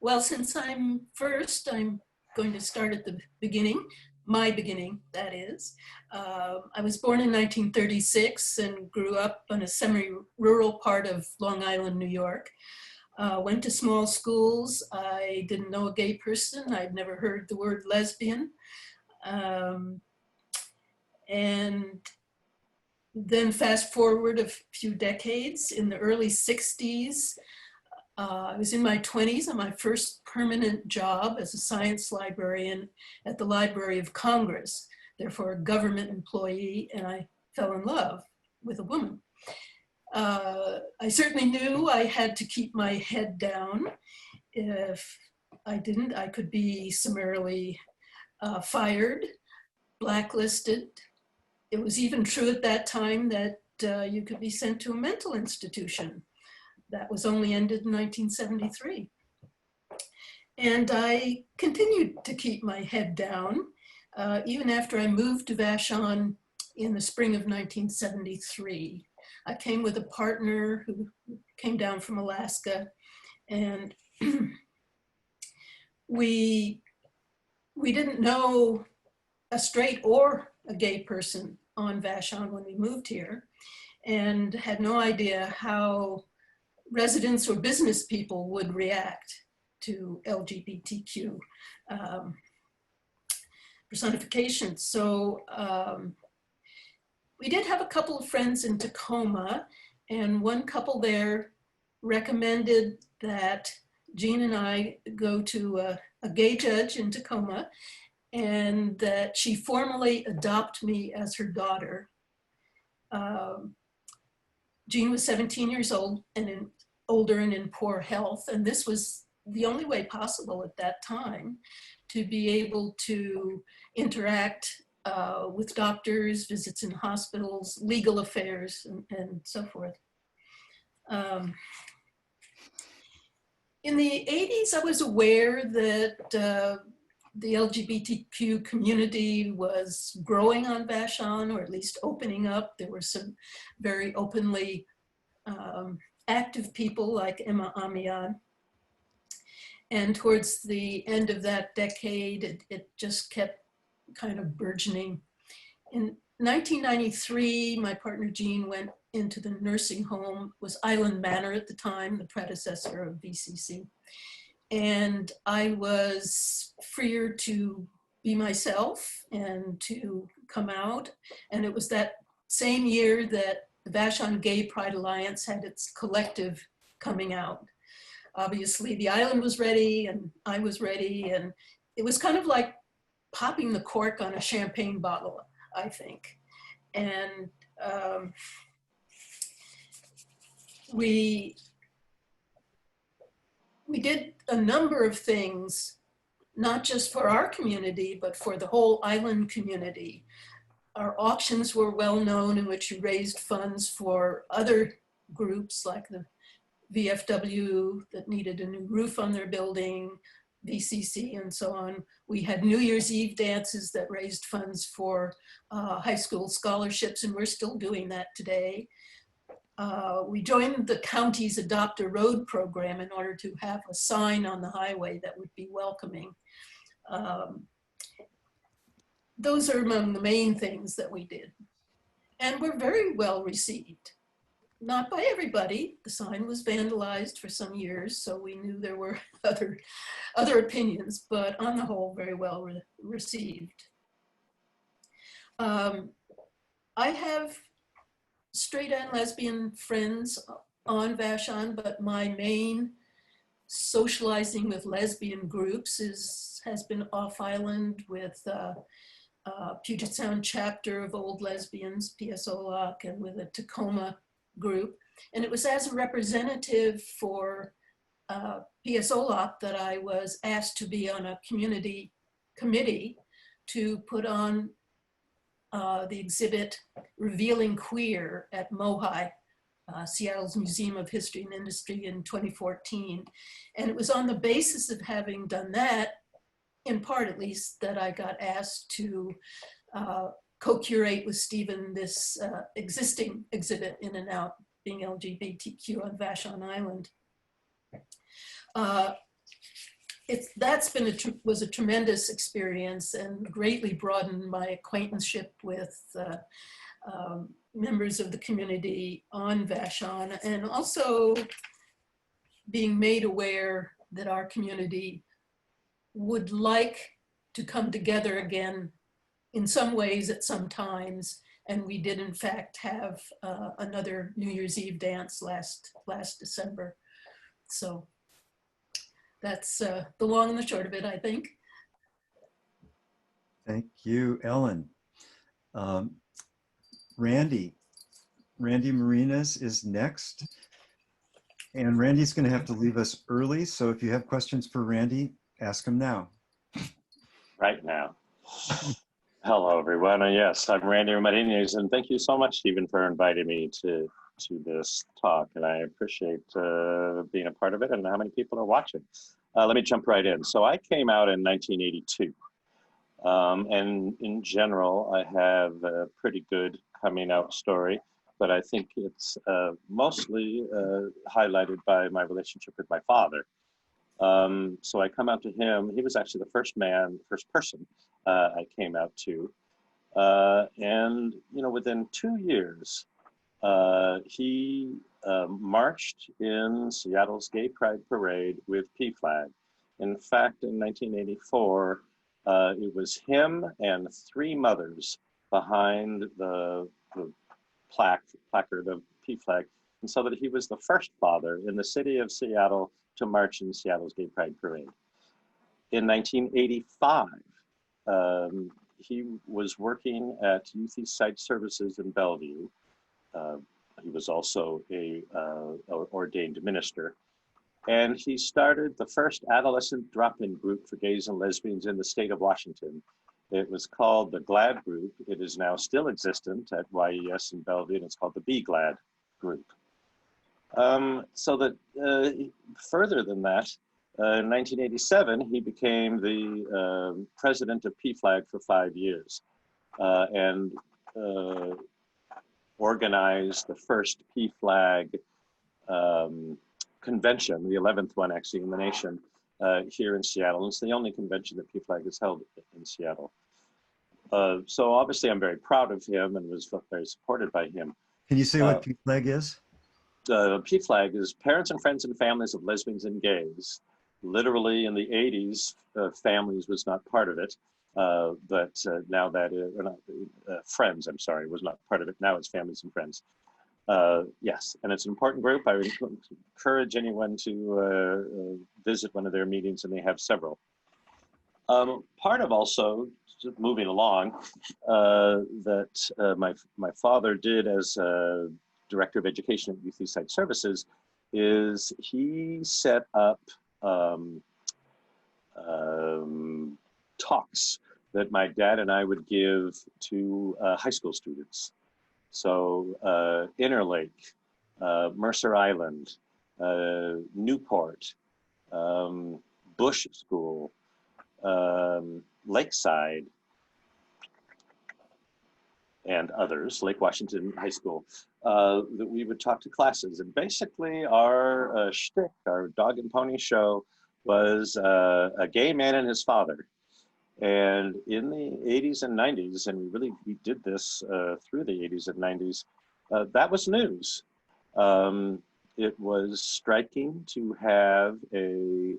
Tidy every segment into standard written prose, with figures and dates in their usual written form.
Well, since I'm first, I'm going to start at the beginning, my beginning, that is. I was born in 1936 and grew up in a semi-rural part of Long Island, New York. Went to small schools. I didn't know a gay person. I'd never heard the word lesbian. And then fast forward a few decades, in the early 60s, I was in my 20s on my first permanent job as a science librarian at the Library of Congress, therefore a government employee, and I fell in love with a woman. I certainly knew I had to keep my head down. If I didn't, I could be summarily fired, blacklisted. It was even true at that time that you could be sent to a mental institution. That was only ended in 1973. And I continued to keep my head down, even after I moved to Vashon in the spring of 1973. I came with a partner who came down from Alaska, and we didn't know a straight or a gay person on Vashon when we moved here, and had no idea how residents or business people would react to LGBTQ personification. So we did have a couple of friends in Tacoma, and one couple there recommended that Jean and I go to a gay judge in Tacoma, and that she formally adopt me as her daughter. Jean was 17 years old and older and in poor health, and this was the only way possible at that time to be able to interact with doctors, visits in hospitals, legal affairs, and so forth. In the 80s, I was aware that the LGBTQ community was growing on Vashon, or at least opening up. There were some very openly active people like Emma Amiad. And towards the end of that decade, it just kept kind of burgeoning. In 1993, my partner Jean went into the nursing home, was Island Manor at the time, the predecessor of VCC. And I was freer to be myself and to come out. And it was that same year that the Vashon Gay Pride Alliance had its collective coming out. Obviously, the island was ready and I was ready, and it was kind of like popping the cork on a champagne bottle, I think. And we did a number of things, not just for our community, but for the whole island community. Our auctions were well known, in which we raised funds for other groups like the VFW that needed a new roof on their building, VCC, and so on. We had New Year's Eve dances that raised funds for high school scholarships, and we're still doing that today. We joined the county's Adopt a Road program in order to have a sign on the highway that would be welcoming. Those are among the main things that we did. And we're very well received. Not by everybody. The sign was vandalized for some years, so we knew there were other opinions, but on the whole, very well received. I have straight and lesbian friends on Vashon, but my main socializing with lesbian groups has been off island with Puget Sound chapter of Old Lesbians, PSOLOC, and with a Tacoma group. And it was as a representative for PSOLOC that I was asked to be on a community committee to put on the exhibit Revealing Queer at MOHI, Seattle's Museum of History and Industry, in 2014. And it was on the basis of having done that, in part at least, that I got asked to co-curate with Stephen this existing exhibit, In and Out, Being LGBTQ on Vashon Island. that's been was a tremendous experience and greatly broadened my acquaintanceship with members of the community on Vashon, and also being made aware that our community would like to come together again in some ways at some times. And we did in fact have another New Year's Eve dance last December. So that's the long and the short of it, I think. Thank you, Ellen. Randy Marinas is next. And Randy's going to have to leave us early. So if you have questions for Randy, ask him now. Right now. Hello, everyone. Yes, I'm Randy Marinas, and thank you so much, Stephen, for inviting me to this talk. And I appreciate being a part of it and how many people are watching. Let me jump right in. So I came out in 1982. And in general, I have a pretty good coming out story, but I think it's mostly highlighted by my relationship with my father. So I come out to him. He was actually the first person I came out to. And, you know, within 2 years, he marched in Seattle's Gay Pride Parade with PFLAG. In fact, in 1984, it was him and 3 mothers behind the placard of PFLAG, and so that he was the first father in the city of Seattle to march in Seattle's Gay Pride Parade. In 1985, he was working at Youth East Side Services in Bellevue. He was also a ordained minister. And he started the first adolescent drop-in group for gays and lesbians in the state of Washington. It was called the GLAD Group. It is now still existent at YES in Bellevue, and it's called the Be Glad Group. So that further than that, in 1987, he became the president of PFLAG for 5 years and organized the first PFLAG convention, the 11th one actually in the nation, here in Seattle. It's the only convention that PFLAG has held in Seattle. So obviously I'm very proud of him and was very supported by him. Can you say what PFLAG is? PFLAG is Parents and Friends and Families of Lesbians and Gays. Literally in the 80s, families was not part of it, but now that is, friends, I'm sorry, was not part of it. Now it's Families and Friends. Yes, and it's an important group. I would encourage anyone to visit one of their meetings, and they have several. Part of also, moving along, that my father did as Director of Education at Youth East Side Services is he set up talks that my dad and I would give to high school students. So Interlake, Mercer Island, Newport, Bush School, Lakeside, and others, Lake Washington High School, that we would talk to classes. And basically our shtick, our dog and pony show, was a gay man and his father. And in the 80s and 90s, and we did this through the 80s and 90s, that was news. It was striking to have a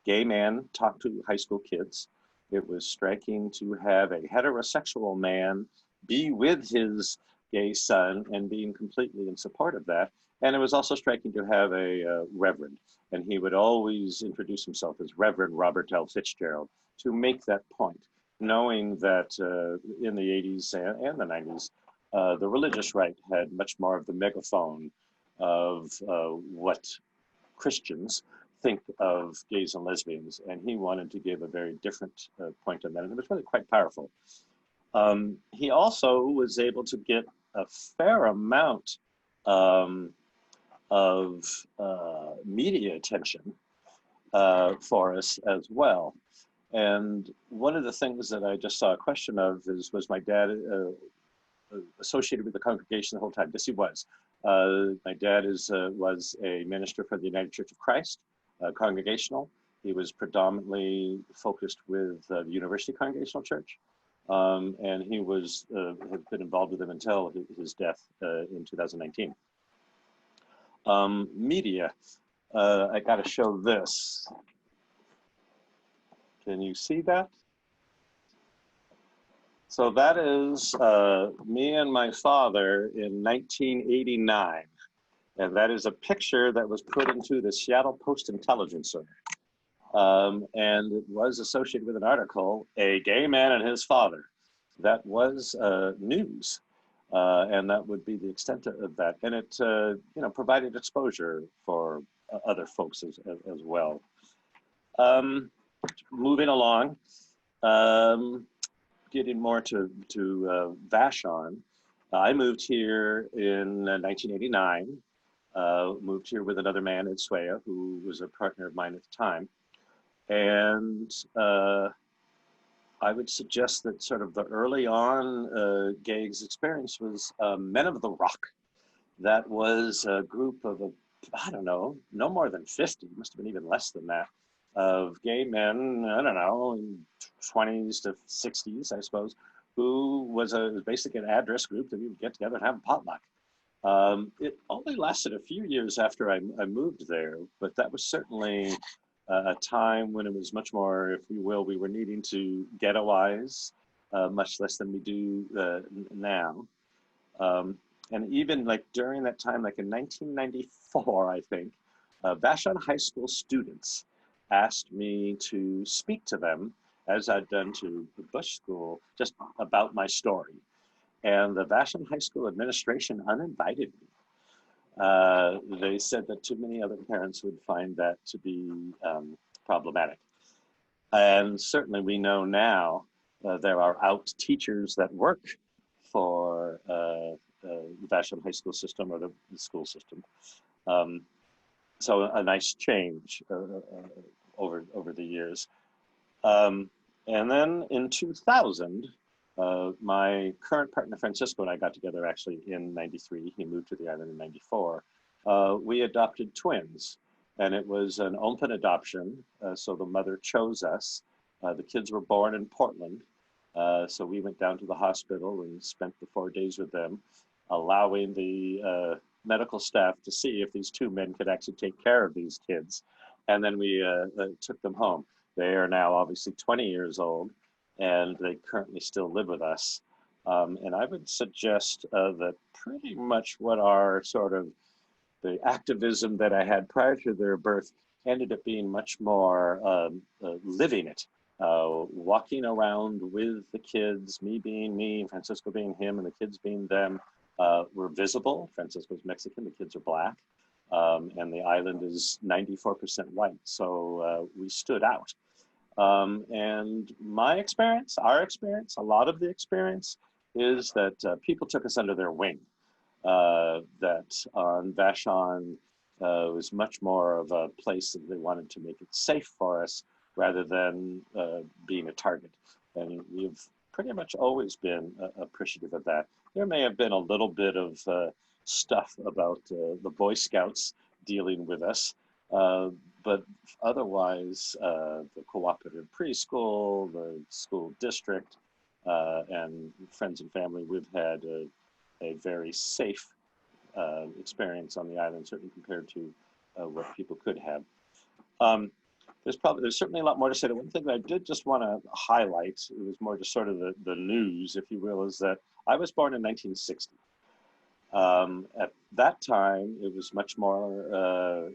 gay man talk to high school kids. It was striking to have a heterosexual man be with his gay son and being completely in support of that. And it was also striking to have a reverend, and he would always introduce himself as Reverend Robert L. Fitzgerald to make that point, knowing that in the 80s and the 90s, the religious right had much more of the megaphone of what Christians think of gays and lesbians, and he wanted to give a very different point on that, and it was really quite powerful. He also was able to get a fair amount of media attention for us as well. And one of the things that I just saw a question of was my dad associated with the congregation the whole time? Yes, he was. My dad was a minister for the United Church of Christ, congregational. He was predominantly focused with the University Congregational Church, and he was had been involved with them until his death in 2019. Media, I got to show this. Can you see that? So that is me and my father in 1989. And that is a picture that was put into the Seattle Post-Intelligencer. And it was associated with an article, "A Gay Man and His Father." That was news. And that would be the extent of that. And it provided exposure for other folks as well. Moving along, getting more to Vashon. I moved here in 1989. Moved here with another man, Ed Swea, who was a partner of mine at the time. And I would suggest that sort of the early on gay experience was Men of the Rock. That was a group of, I don't know, no more than 50, must have been even less than that, of gay men, I don't know, in 20s to 60s, I suppose, who was basically an address group that we would get together and have a potluck. It only lasted a few years after I moved there, but that was certainly a time when it was much more, if you will, we were needing to ghettoize much less than we do now. And even like during that time, like in 1994, I think, Vashon High School students asked me to speak to them, as I'd done to the Bush School, just about my story. And the Vashon High School administration uninvited me. They said that too many other parents would find that to be problematic. And certainly we know now there are out teachers that work for the Vashon High School system or the school system. So a nice change over the years. And then in 2000, my current partner, Francisco, and I got together actually in 93. He moved to the island in 94. We adopted twins, and it was an open adoption. So the mother chose us. The kids were born in Portland. So we went down to the hospital and spent the 4 days with them, allowing the medical staff to see if these two men could actually take care of these kids. And then we took them home. They are now obviously 20 years old, and they currently still live with us. And I would suggest that pretty much what our sort of the activism that I had prior to their birth ended up being much more living it, walking around with the kids, me being me, Francisco being him, and the kids being them. We're visible. Francisco's Mexican, the kids are black, and the island is 94% white. So we stood out. And my experience, our experience, a lot of the experience is that people took us under their wing. That on Vashon was much more of a place that they wanted to make it safe for us rather than being a target. And we've pretty much always been appreciative of that. There may have been a little bit of stuff about the Boy Scouts dealing with us, but otherwise, the cooperative preschool, the school district, and friends and family, we've had a very safe experience on the island, certainly compared to what people could have. There's certainly a lot more to say. The one thing that I did just want to highlight, it was more just sort of the news, if you will, is that I was born in 1960. At that time, it was much more,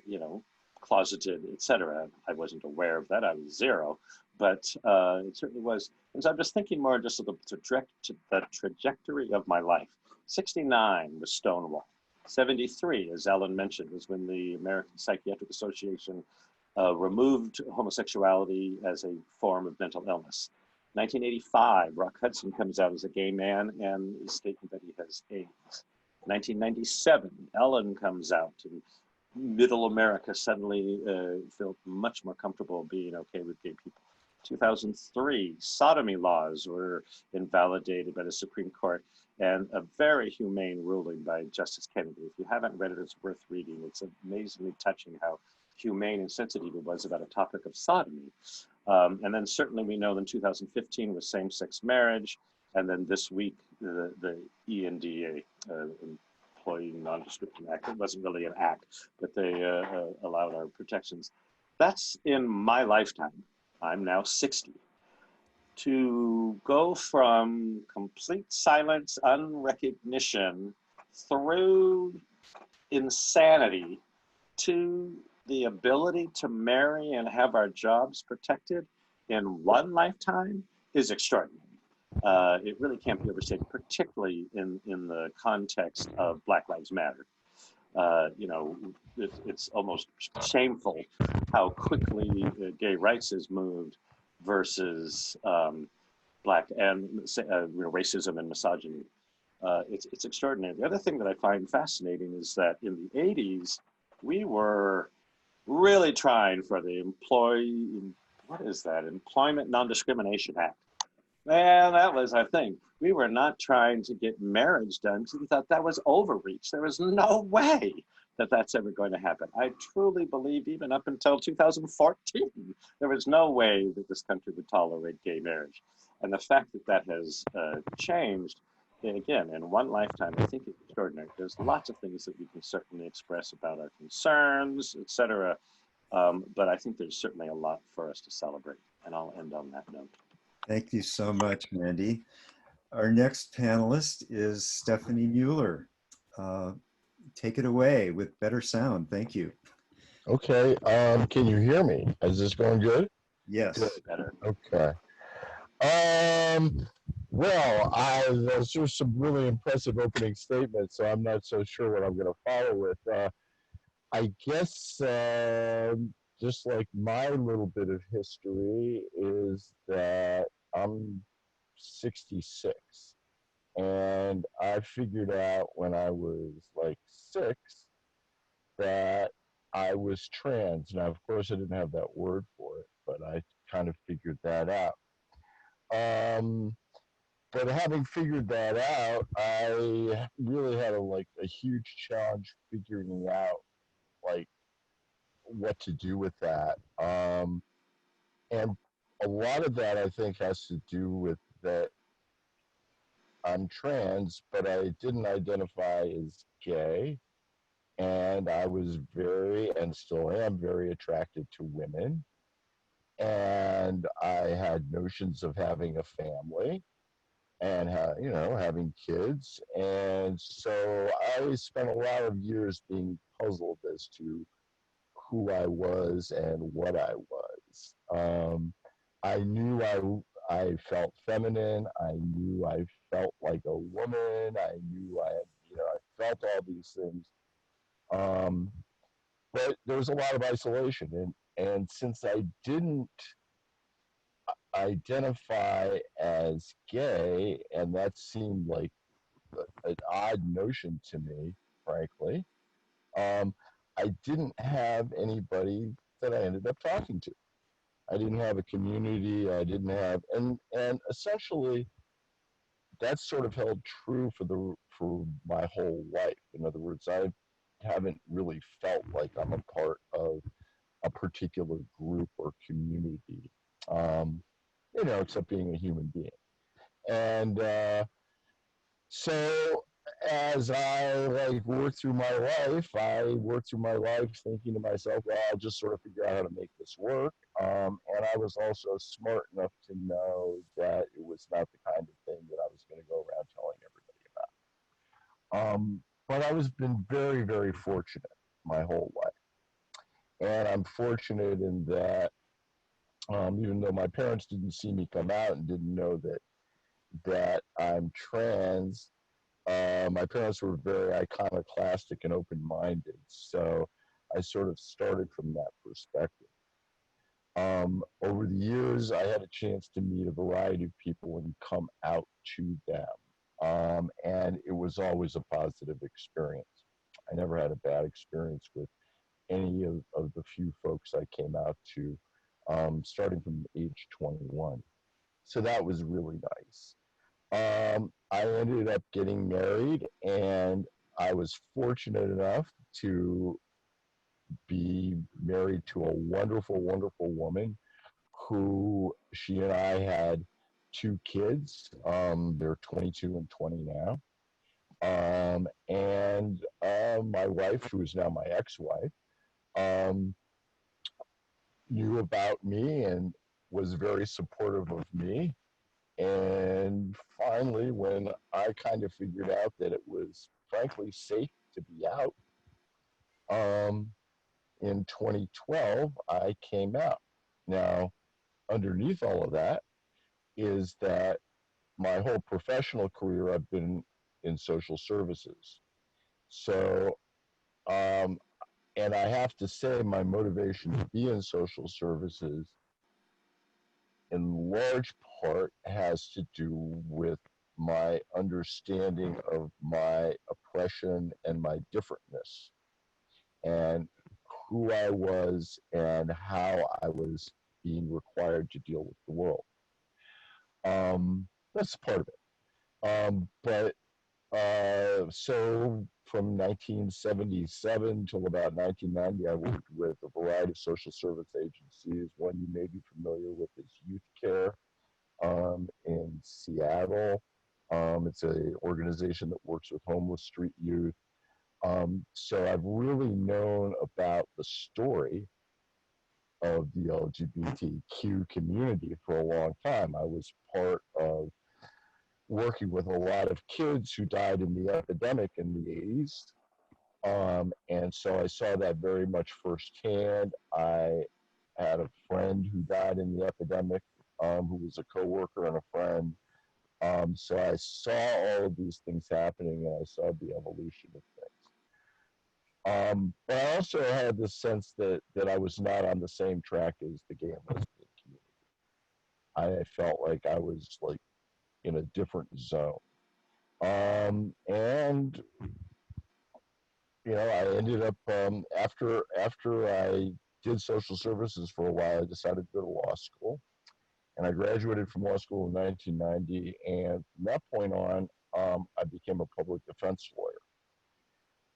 closeted, etc. I wasn't aware of that. I was zero, but it certainly was. And so I'm just thinking more just of the trajectory of my life. 69 was Stonewall. 73, as Ellen mentioned, was when the American Psychiatric Association removed homosexuality as a form of mental illness. 1985, Rock Hudson comes out as a gay man and is stating that he has AIDS. 1997, Ellen comes out, and middle America suddenly felt much more comfortable being okay with gay people. 2003, sodomy laws were invalidated by the Supreme Court, and a very humane ruling by Justice Kennedy. If you haven't read it, it's worth reading. It's amazingly touching how humane and sensitive it was about a topic of sodomy. And then certainly we know in 2015 was same-sex marriage, and then this week the ENDA, Employee Non-Discrimination Act. It wasn't really an act, but they allowed our protections. That's in my lifetime. I'm now 60. To go from complete silence, unrecognition, through insanity to the ability to marry and have our jobs protected in one lifetime is extraordinary. It really can't be overstated, particularly in the context of Black Lives Matter. You know, it's almost shameful how quickly gay rights has moved versus black and racism and misogyny. It's extraordinary. The other thing that I find fascinating is that in the 80s, we were really trying for the Employment Non-Discrimination Act. Man, that was our thing. We were not trying to get marriage done because we thought that was overreach. There was no way that that's ever going to happen. I truly believe even up until 2014, there was no way that this country would tolerate gay marriage. And the fact that that has changed, and again, in one lifetime, I think it's extraordinary. There's lots of things that we can certainly express about our concerns, et cetera. But I think there's certainly a lot for us to celebrate. And I'll end on that note. Thank you so much, Randy. Our next panelist is Stephanie Mueller. Take it away with better sound. Thank you. Okay. Can you hear me? Is this going good? Yes. Good. Better. Okay. Well, those are some really impressive opening statements, so I'm not so sure what I'm going to follow with. I guess just like my little bit of history is that I'm 66, and I figured out when I was like 6 that I was trans. Now, of course, I didn't have that word for it, but I kind of figured that out. But having figured that out, I really had a huge challenge figuring out like what to do with that. And a lot of that I think has to do with that I'm trans, but I didn't identify as gay. And I was very, and still am very attracted to women. And I had notions of having a family and having kids. And so I spent a lot of years being puzzled as to who I was and what I was. I knew I felt feminine. I knew I felt like a woman. I knew I felt all these things. But there was a lot of isolation. And since I didn't identify as gay, and that seemed like an odd notion to me, frankly, I didn't have anybody that I ended up talking to. I didn't have a community. I didn't have, and essentially, that's sort of held true for my whole life. In other words, I haven't really felt like I'm a part of a particular group or community, except being a human being. And so as I worked through my life, thinking to myself, well, I'll just sort of figure out how to make this work. And I was also smart enough to know that it was not the kind of thing that I was going to go around telling everybody about. But I was been very, very fortunate my whole life. And I'm fortunate in that even though my parents didn't see me come out and didn't know that I'm trans, my parents were very iconoclastic and open-minded, so I sort of started from that perspective. Over the years, I had a chance to meet a variety of people and come out to them, and it was always a positive experience. I never had a bad experience with any of the few folks I came out to, starting from age 21. So that was really nice. I ended up getting married, and I was fortunate enough to be married to a wonderful, wonderful woman who she and I had two kids. They're 22 and 20 now. And my wife, who is now my ex-wife, um, knew about me and was very supportive of me. And finally, when I kind of figured out that it was frankly safe to be out, um, in 2012, I came out. Now, underneath all of that is that my whole professional career, I've been in social services. So, um, and I have to say, my motivation to be in social services in large part has to do with my understanding of my oppression and my differentness and who I was and how I was being required to deal with the world. That's part of it. So from 1977 till about 1990, I worked with a variety of social service agencies. One you may be familiar with is Youth Care in Seattle. It's an organization that works with homeless street youth. So I've really known about the story of the LGBTQ community for a long time. I was part of working with a lot of kids who died in the epidemic in the 80s. And so I saw that very much firsthand. I had a friend who died in the epidemic, who was a coworker and a friend. So I saw all of these things happening and I saw the evolution of things. But I also had this sense that I was not on the same track as the gay and lesbian community. I felt like I was like in a different zone. And I ended up after I did social services for a while, I decided to go to law school, and I graduated from law school in 1990. And from that point on, I became a public defense lawyer,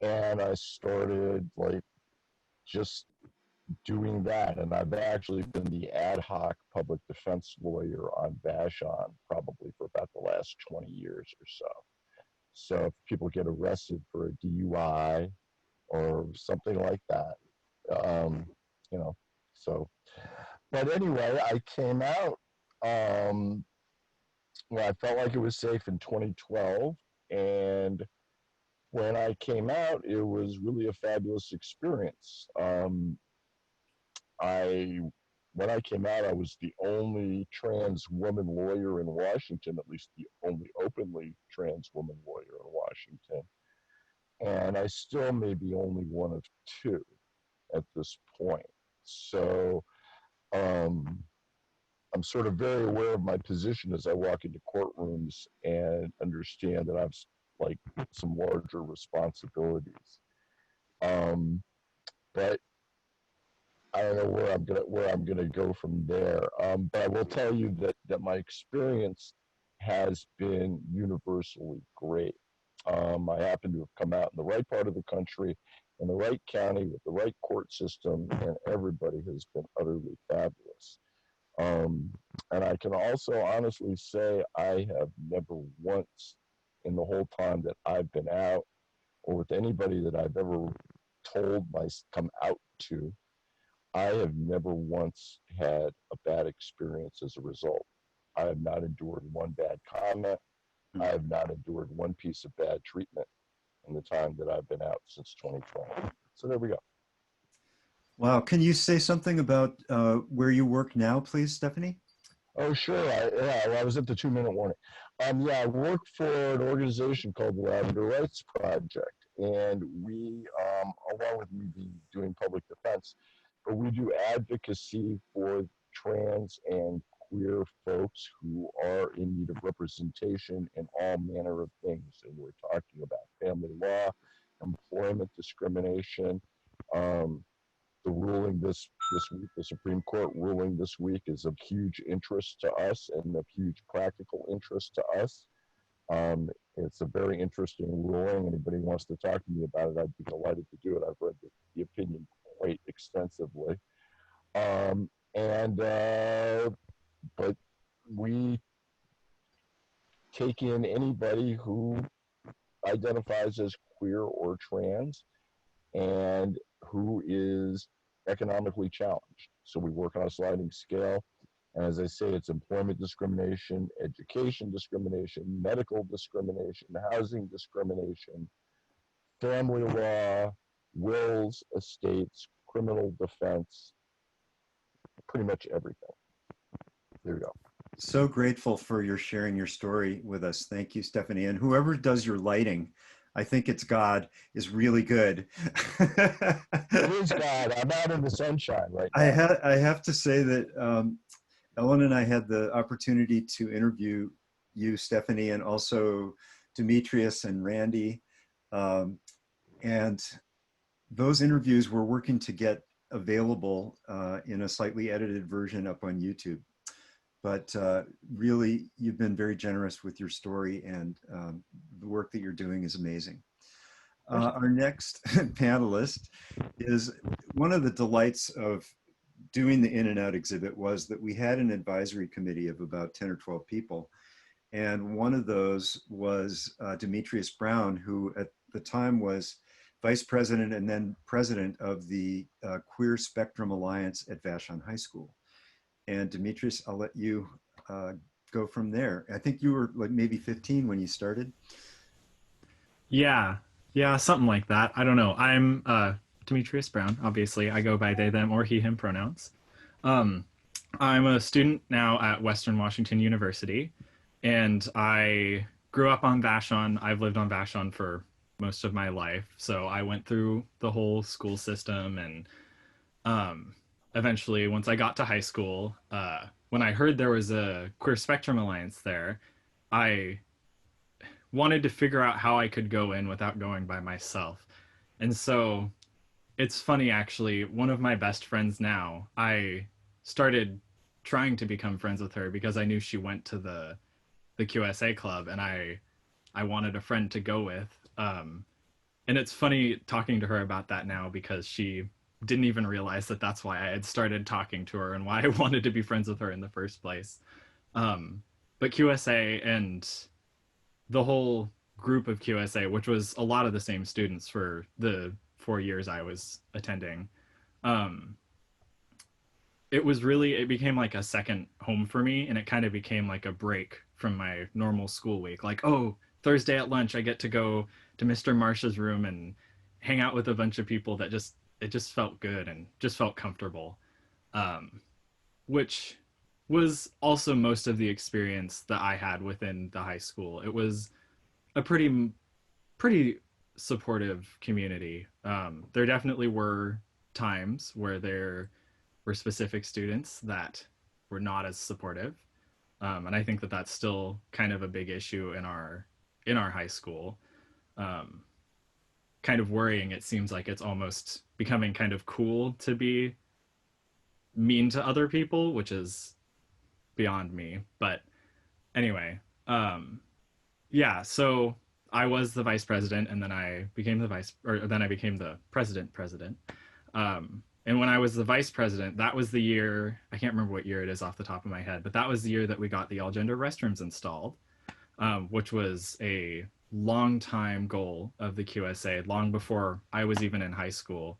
and I started like just doing that. And I've actually been the ad hoc public defense lawyer on Vashon probably for about the last 20 years or so. So if people get arrested for a DUI or something like that, um, you know, so, but anyway, I came out, well, I felt like it was safe in 2012. And when I came out, it was really a fabulous experience. When I came out, I was the only trans woman lawyer in Washington, at least the only openly trans woman lawyer in Washington. And I still may be only one of two at this point. So I'm sort of very aware of my position as I walk into courtrooms and understand that I've like some larger responsibilities. But I don't know where I'm gonna go from there. But I will tell you that my experience has been universally great. I happen to have come out in the right part of the country, in the right county, with the right court system, and everybody has been utterly fabulous. And I can also honestly say I have never once in the whole time that I've been out, or with anybody that I've ever come out to, I have never once had a bad experience as a result. I have not endured one bad comment. I have not endured one piece of bad treatment in the time that I've been out since 2012. So there we go. Wow. Can you say something about where you work now, please, Stephanie? Oh, sure. I was at the 2-minute warning. I work for an organization called the Lavender Rights Project, and we, along with me doing public defense, but we do advocacy for trans and queer folks who are in need of representation in all manner of things. And we're talking about family law, employment discrimination. The ruling this week, the Supreme Court ruling this week, is of huge interest to us and of huge practical interest to us. It's a very interesting ruling. Anybody wants to talk to me about it, I'd be delighted to do it. I've read the opinion quite extensively. And but we take in anybody who identifies as queer or trans and who is economically challenged. So we work on a sliding scale. And as I say, it's employment discrimination, education discrimination, medical discrimination, housing discrimination, family law, wills, estates, criminal defense, pretty much everything. There you go. So grateful for your sharing your story with us. Thank you, Stephanie. And whoever does your lighting, I think it's God, is really good. It is God. I'm out in the sunshine right now. I have to say that Ellen and I had the opportunity to interview you, Stephanie, and also Demetrius and Randy. And those interviews we're working to get available in a slightly edited version up on YouTube. But really, you've been very generous with your story, and the work that you're doing is amazing. Our next panelist is one of the delights of doing the In and Out exhibit was that we had an advisory committee of about 10 or 12 people. And one of those was Demetrius Brown, who at the time was vice president and then president of the Queer Spectrum Alliance at Vashon High School. And Demetrius, I'll let you go from there. I think you were like maybe 15 when you started. Yeah, something like that. I don't know. I'm Demetrius Brown. Obviously, I go by they, them, or he, him pronouns. I'm a student now at Western Washington University, and I grew up on Vashon. I've lived on Vashon for most of my life, so I went through the whole school system, and eventually, once I got to high school, when I heard there was a Queer Spectrum Alliance there, I wanted to figure out how I could go in without going by myself. And so it's funny, actually, one of my best friends now, I started trying to become friends with her because I knew she went to the QSA club, and I wanted a friend to go with. And it's funny talking to her about that now because she didn't even realize that that's why I had started talking to her and why I wanted to be friends with her in the first place. But QSA and the whole group of QSA, which was a lot of the same students for the 4 years I was attending, it became like a second home for me, and it kind of became like a break from my normal school week. Like, oh, Thursday at lunch, I get to go to Mr. Marsh's room and hang out with a bunch of people that it just felt good and just felt comfortable, which was also most of the experience that I had within the high school. It was a pretty supportive community. There definitely were times where there were specific students that were not as supportive, and I think that that's still kind of a big issue in our high school. Kind of worrying. It seems like it's almost becoming kind of cool to be mean to other people, which is beyond me. But anyway, yeah, so I was the vice president, and then I became the president. And when I was the vice president, that was the year, I can't remember what year it is off the top of my head, but that was the year that we got the all gender restrooms installed, which was a long time goal of the QSA, long before I was even in high school.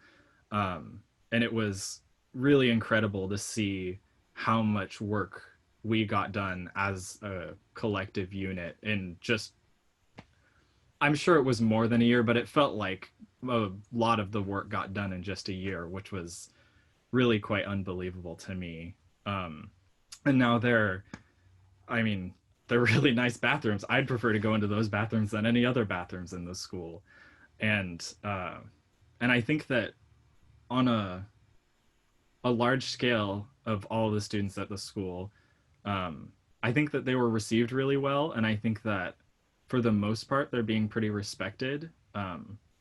And it was really incredible to see how much work we got done as a collective unit in just, I'm sure it was more than a year, but it felt like a lot of the work got done in just a year, which was really quite unbelievable to me. And now they're really nice bathrooms. I'd prefer to go into those bathrooms than any other bathrooms in the school. And I think that on a large scale of all the students at the school, I think that they were received really well. And I think that for the most part, they're being pretty respected,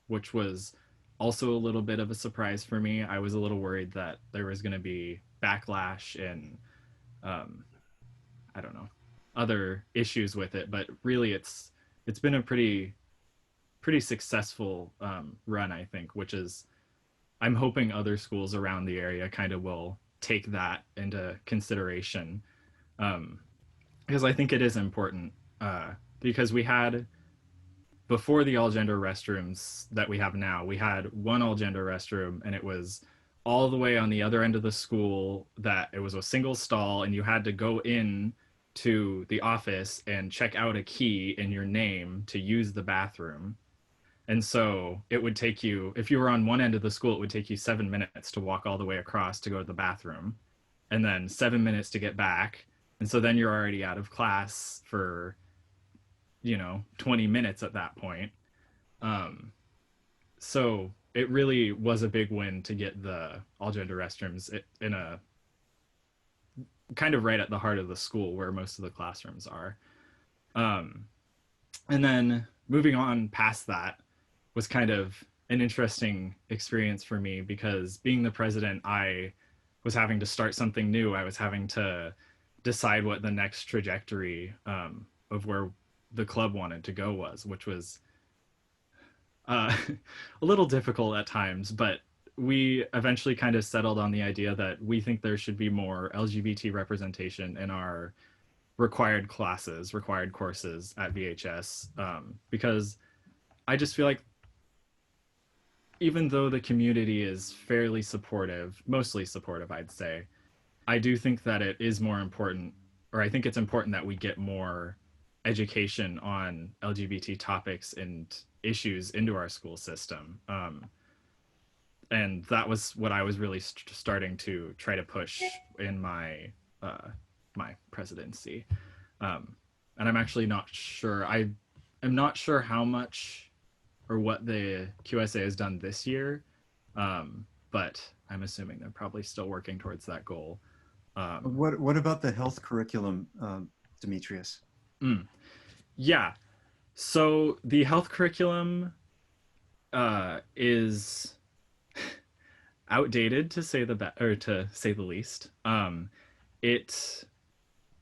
which was also a little bit of a surprise for me. I was a little worried that there was going to be backlash and, I don't know, other issues with it, but really it's been a pretty successful run, I think, which is I'm hoping other schools around the area kind of will take that into consideration, um, because I think it is important. Because we had, before the all gender restrooms that we have now, we had one all gender restroom, and it was all the way on the other end of the school, that it was a single stall, and you had to go in to the office and check out a key in your name to use the bathroom. And so it would take you, if you were on one end of the school, it would take you 7 minutes to walk all the way across to go to the bathroom, and then 7 minutes to get back. And so then you're already out of class for, 20 minutes at that point. Um, so it really was a big win to get the all gender restrooms in a kind of right at the heart of the school where most of the classrooms are. And then moving on past that was kind of an interesting experience for me, because being the president, I was having to start something new. I was having to decide what the next trajectory of where the club wanted to go was, which was a little difficult at times, but we eventually kind of settled on the idea that we think there should be more LGBT representation in our required classes, required courses at VHS, because I just feel like even though the community is fairly supportive, mostly supportive, I'd say, I do think that it is more important, or I think it's important that we get more education on LGBT topics and issues into our school system. And that was what I was really starting to try to push in my my presidency. And I'm actually not sure. I am not sure how much or what the QSA has done this year, but I'm assuming they're probably still working towards that goal. What about the health curriculum, Demetrius? Yeah, so the health curriculum is outdated, to say the least. It,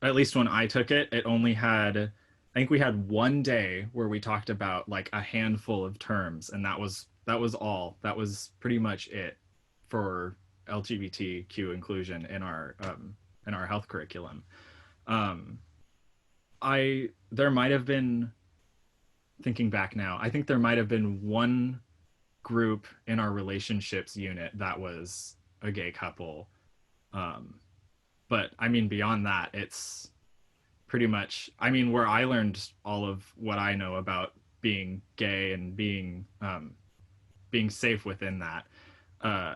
at least when I took it, it only had, I think we had one day where we talked about like a handful of terms, and that was all. That was pretty much it for LGBTQ inclusion in our health curriculum. There might have been, thinking back now, I think there might have been one group in our relationships unit that was a gay couple. But I mean, beyond that, it's pretty much, I mean, where I learned all of what I know about being gay and being safe within that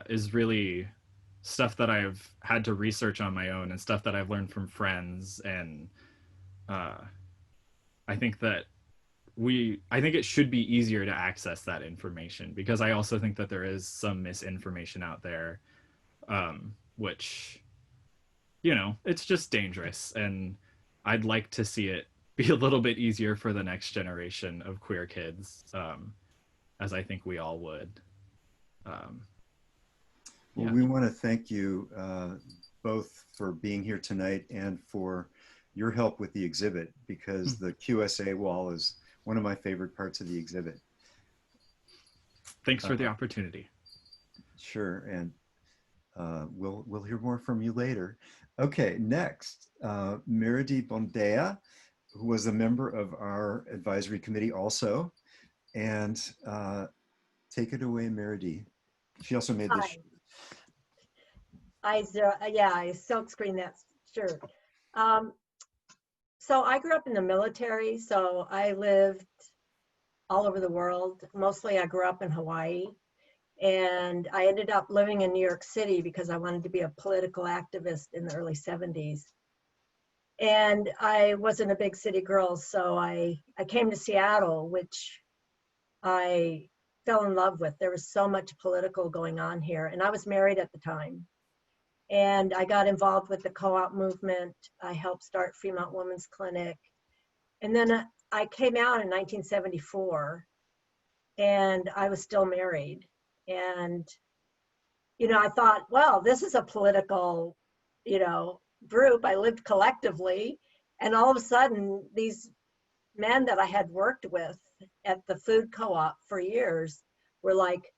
is really stuff that I've had to research on my own and stuff that I've learned from friends. And I think that I think it should be easier to access that information, because I also think that there is some misinformation out there, which, it's just dangerous. And I'd like to see it be a little bit easier for the next generation of queer kids, as I think we all would. Well, we want to thank you both for being here tonight and for your help with the exhibit, because the QSA wall is one of my favorite parts of the exhibit. Thanks for the opportunity. Sure, and we'll hear more from you later. Okay, next, Meridi Bondea, who was a member of our advisory committee also, and take it away, Meridi. She also made this. I silk screen that shirt. So I grew up in the military, so I lived all over the world. Mostly I grew up in Hawaii, and I ended up living in New York City because I wanted to be a political activist in the early 70s. And I wasn't a big city girl, so I came to Seattle, which I fell in love with. There was so much political going on here, and I was married at the time. And I got involved with the co-op movement. I helped start Fremont Women's Clinic. And then I came out in 1974, and I was still married. And, I thought, well, this is a political, group. I lived collectively. And all of a sudden, these men that I had worked with at the food co-op for years were like,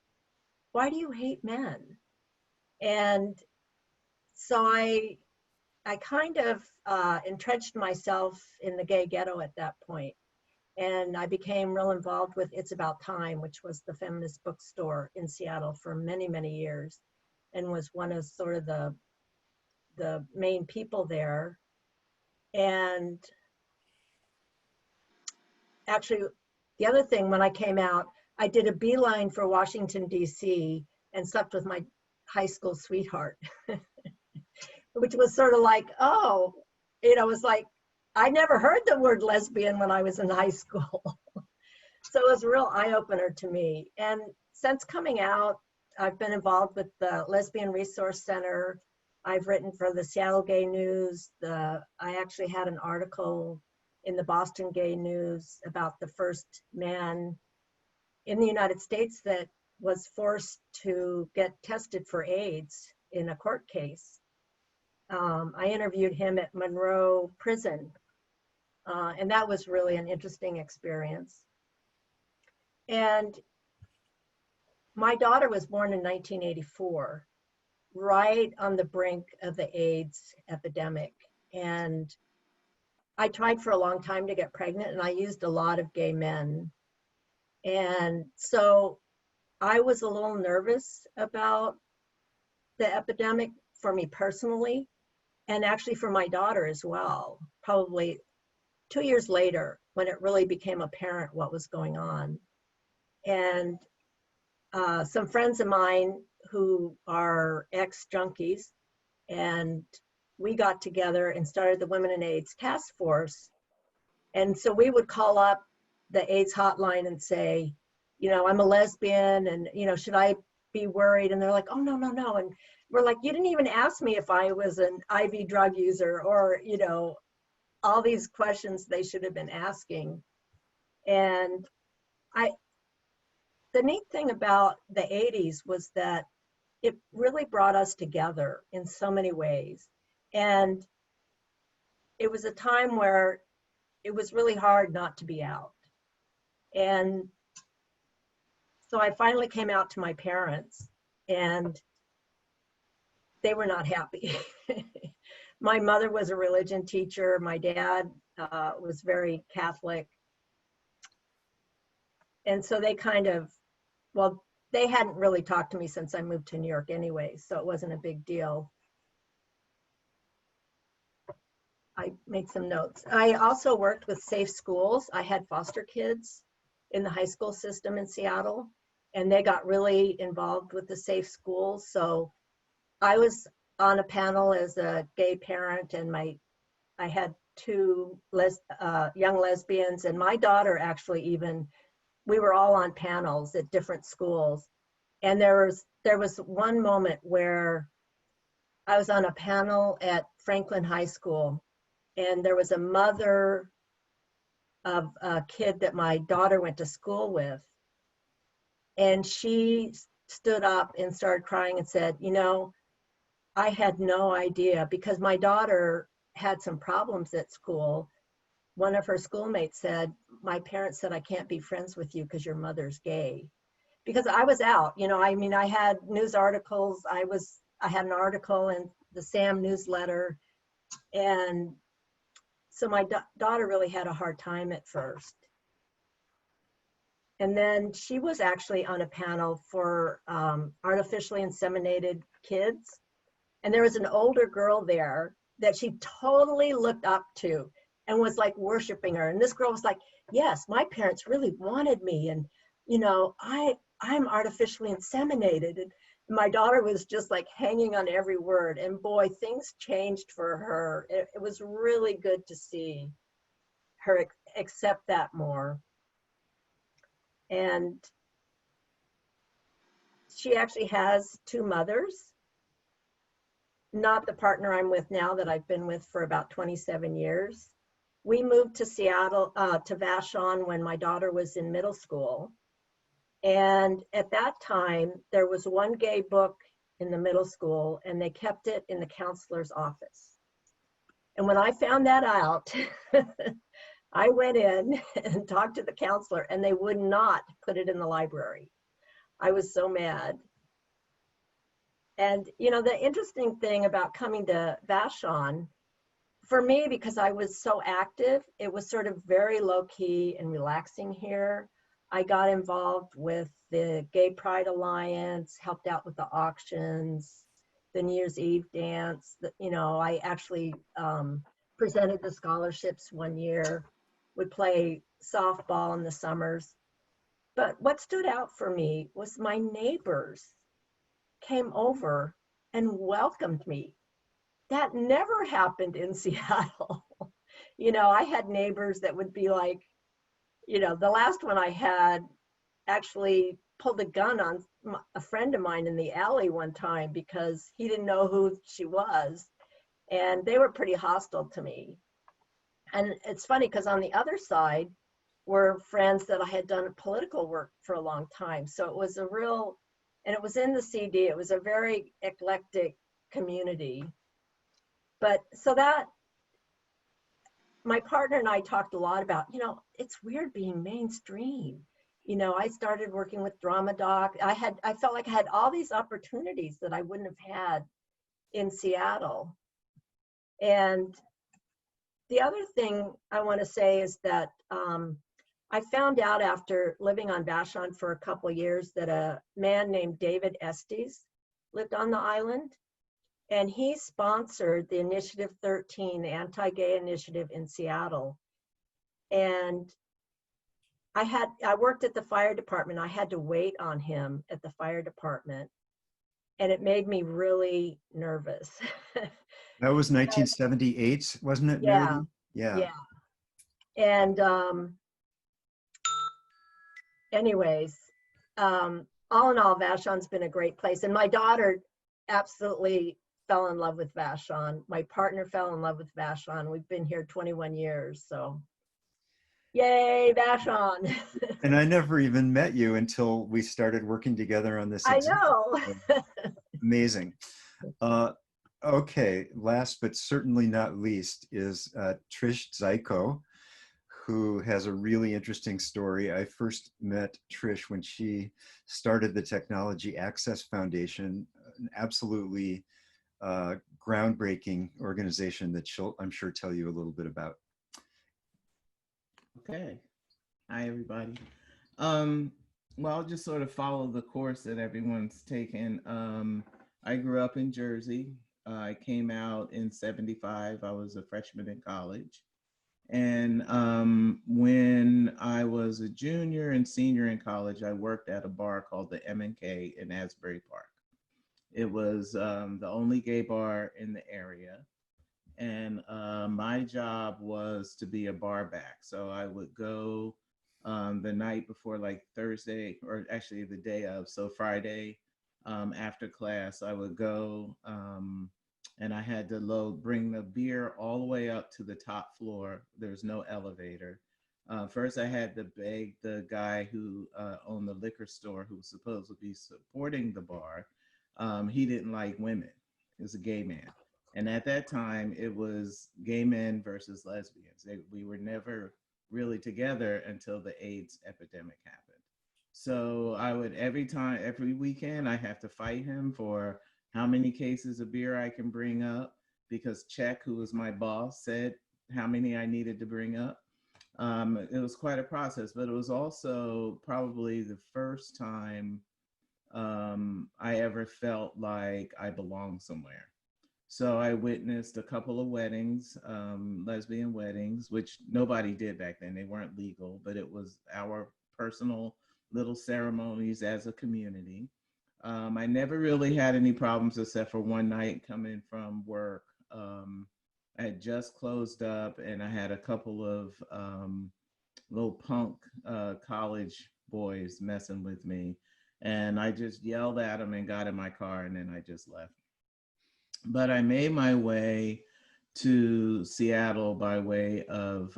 why do you hate men? And so I kind of entrenched myself in the gay ghetto at that point. And I became real involved with It's About Time, which was the feminist bookstore in Seattle for many, many years, and was one of sort of the main people there. And actually, the other thing, when I came out, I did a beeline for Washington, D.C. and slept with my high school sweetheart, which was sort of like, oh, it was like, I never heard the word lesbian when I was in high school. So it was a real eye-opener to me. And since coming out, I've been involved with the Lesbian Resource Center. I've written for the Seattle Gay News. I actually had an article in the Boston Gay News about the first man in the United States that was forced to get tested for AIDS in a court case. I interviewed him at Monroe Prison, and that was really an interesting experience. And my daughter was born in 1984, right on the brink of the AIDS epidemic. And I tried for a long time to get pregnant, and I used a lot of gay men. And so I was a little nervous about the epidemic for me personally, and actually for my daughter as well, probably 2 years later when it really became apparent what was going on. And some friends of mine who are ex-junkies, and we got together and started the Women in AIDS Task Force. And so we would call up the AIDS hotline and say, you know, I'm a lesbian, and, you know, should I be worried? And they're like, oh, no, no, no. And we're like, you didn't even ask me if I was an IV drug user, or, you know, all these questions they should have been asking. And the neat thing about the 80s was that it really brought us together in so many ways. And it was a time where it was really hard not to be out. And so I finally came out to my parents, and they were not happy. My mother was a religion teacher. My dad was very Catholic. And so they kind of, well, they hadn't really talked to me since I moved to New York anyway, so it wasn't a big deal. I made some notes. I also worked with safe schools. I had foster kids in the high school system in Seattle, and they got really involved with the safe schools. So I was on a panel as a gay parent, and I had two young lesbians, and my daughter actually even, we were all on panels at different schools. And there was one moment where I was on a panel at Franklin High School, and there was a mother of a kid that my daughter went to school with. And she stood up and started crying and said, you know, I had no idea, because my daughter had some problems at school. One of her schoolmates said, my parents said I can't be friends with you because your mother's gay. Because I was out, you know, I mean, I had news articles. I had an article in the SAM newsletter. And so my daughter really had a hard time at first. And then she was actually on a panel for artificially inseminated kids. And there was an older girl there that she totally looked up to and was like worshiping her. And this girl was like, yes, my parents really wanted me. And, you know, I'm artificially inseminated. And my daughter was just like hanging on every word. And boy, things changed for her. It was really good to see her accept that more. And she actually has two mothers. Not the partner I'm with now, that I've been with for about 27 years. We moved to Seattle, to Vashon, when my daughter was in middle school. And at that time, there was one gay book in the middle school, and they kept it in the counselor's office. And when I found that out, I went in and talked to the counselor, and they would not put it in the library. I was so mad. And, you know, the interesting thing about coming to Vashon, for me, because I was so active, it was sort of very low key and relaxing here. I got involved with the Gay Pride Alliance, helped out with the auctions, the New Year's Eve dance. You know, I actually presented the scholarships one year, would play softball in the summers. But what stood out for me was my neighbors came over and welcomed me. That never happened in Seattle. You know, I had neighbors that would be like, you know, the last one I had actually pulled a gun on a friend of mine in the alley one time because he didn't know who she was. And they were pretty hostile to me. And it's funny because on the other side were friends that I had done political work for a long time. So it was a real, and it was in the CD, it was a very eclectic community. But so that, my partner and I talked a lot about, you know, it's weird being mainstream. You know, I started working with Drama Doc. I felt like I had all these opportunities that I wouldn't have had in Seattle. And the other thing I want to say is that I found out after living on Vashon for a couple of years that a man named David Estes lived on the island. And he sponsored the Initiative 13, the anti-gay initiative in Seattle. And I worked at the fire department. I had to wait on him at the fire department. And it made me really nervous. That was 1978, wasn't it, Yeah, Meredith? Yeah. yeah. And anyways, all in all, Vashon's been a great place. And my daughter absolutely fell in love with Vashon. My partner fell in love with Vashon. We've been here 21 years, so yay, Vashon. And I never even met you until we started working together on this I exhibit. know. Amazing. Okay, last but certainly not least is Trish Zyko, who has a really interesting story. I first met Trish when she started the Technology Access Foundation, an absolutely groundbreaking organization that she'll, I'm sure, tell you a little bit about. Okay. Hi, everybody. Well, I'll just sort of follow the course that everyone's taken. I grew up in Jersey. I came out in '75. I was a freshman in college. And when I was a junior and senior in college, I worked at a bar called the M&K in Asbury Park. It was the only gay bar in the area. And my job was to be a bar back. So I would go the night before, like Thursday, or actually the day of, so Friday after class, I would go and I had to bring the beer all the way up to the top floor. There's no elevator. First, I had to beg the guy who owned the liquor store, who was supposed to be supporting the bar. He didn't like women. He was a gay man. And at that time, it was gay men versus lesbians. We were never really together until the AIDS epidemic happened. So I would, every weekend, I have to fight him for how many cases of beer I can bring up, because Czech, who was my boss, said how many I needed to bring up. It was quite a process, but it was also probably the first time I ever felt like I belonged somewhere. So I witnessed a couple of weddings, lesbian weddings, which nobody did back then. They weren't legal, but it was our personal little ceremonies as a community. I never really had any problems except for one night coming from work. I had just closed up and I had a couple of little punk college boys messing with me. And I just yelled at them and got in my car, and then I just left. But I made my way to Seattle by way of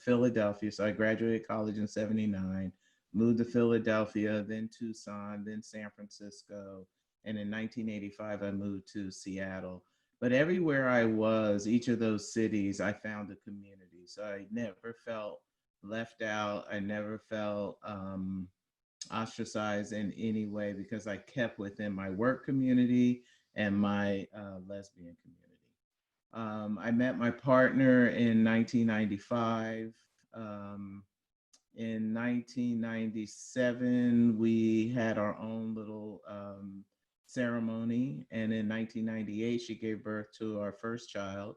Philadelphia. So I graduated college in '79, moved to Philadelphia, then Tucson, then San Francisco. And in 1985, I moved to Seattle. But everywhere I was, each of those cities, I found a community. So I never felt left out. I never felt ostracized in any way, because I kept within my work community and my lesbian community. I met my partner in 1995. In 1997, we had our own little ceremony. And in 1998, she gave birth to our first child,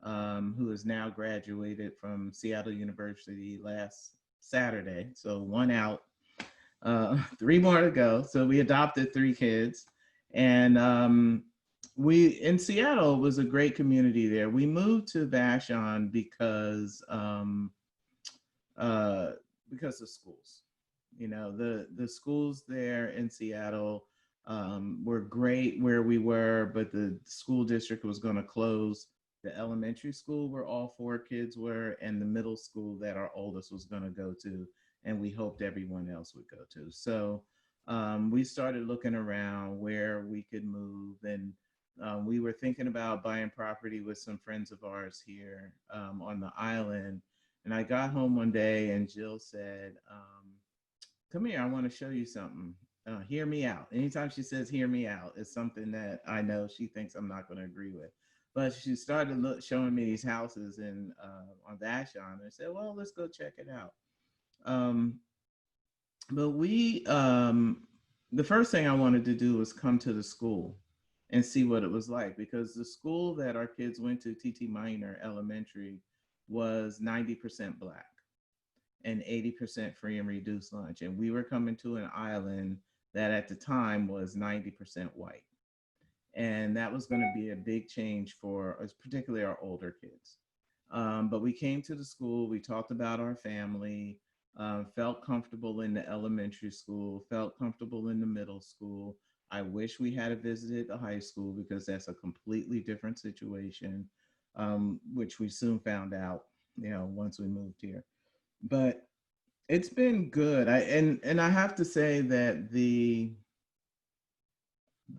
who is now graduated from Seattle University last Saturday. So one out, three more to go. So we adopted three kids. And we, in Seattle, was a great community there. We moved to Vashon because of schools. You know, the schools there in Seattle were great where we were, but the school district was going to close the elementary school where all four kids were, and the middle school that our oldest was going to go to, and we hoped everyone else would go to. So we started looking around where we could move, and we were thinking about buying property with some friends of ours here on the island. And I got home one day and Jill said, come here, I want to show you something. Hear me out. Anytime she says hear me out, it's something that I know she thinks I'm not going to agree with. But she started showing me these houses on Vashon, and I said, well, let's go check it out. But the first thing I wanted to do was come to the school and see what it was like, because the school that our kids went to, T.T. Minor Elementary, was 90% Black and 80% free and reduced lunch. And we were coming to an island that at the time was 90% white. And that was going to be a big change for us, particularly our older kids. But we came to the school, we talked about our family, felt comfortable in the elementary school, felt comfortable in the middle school. I wish we had visited the high school because that's a completely different situation, which we soon found out, you know, once we moved here. But it's been good. And I have to say that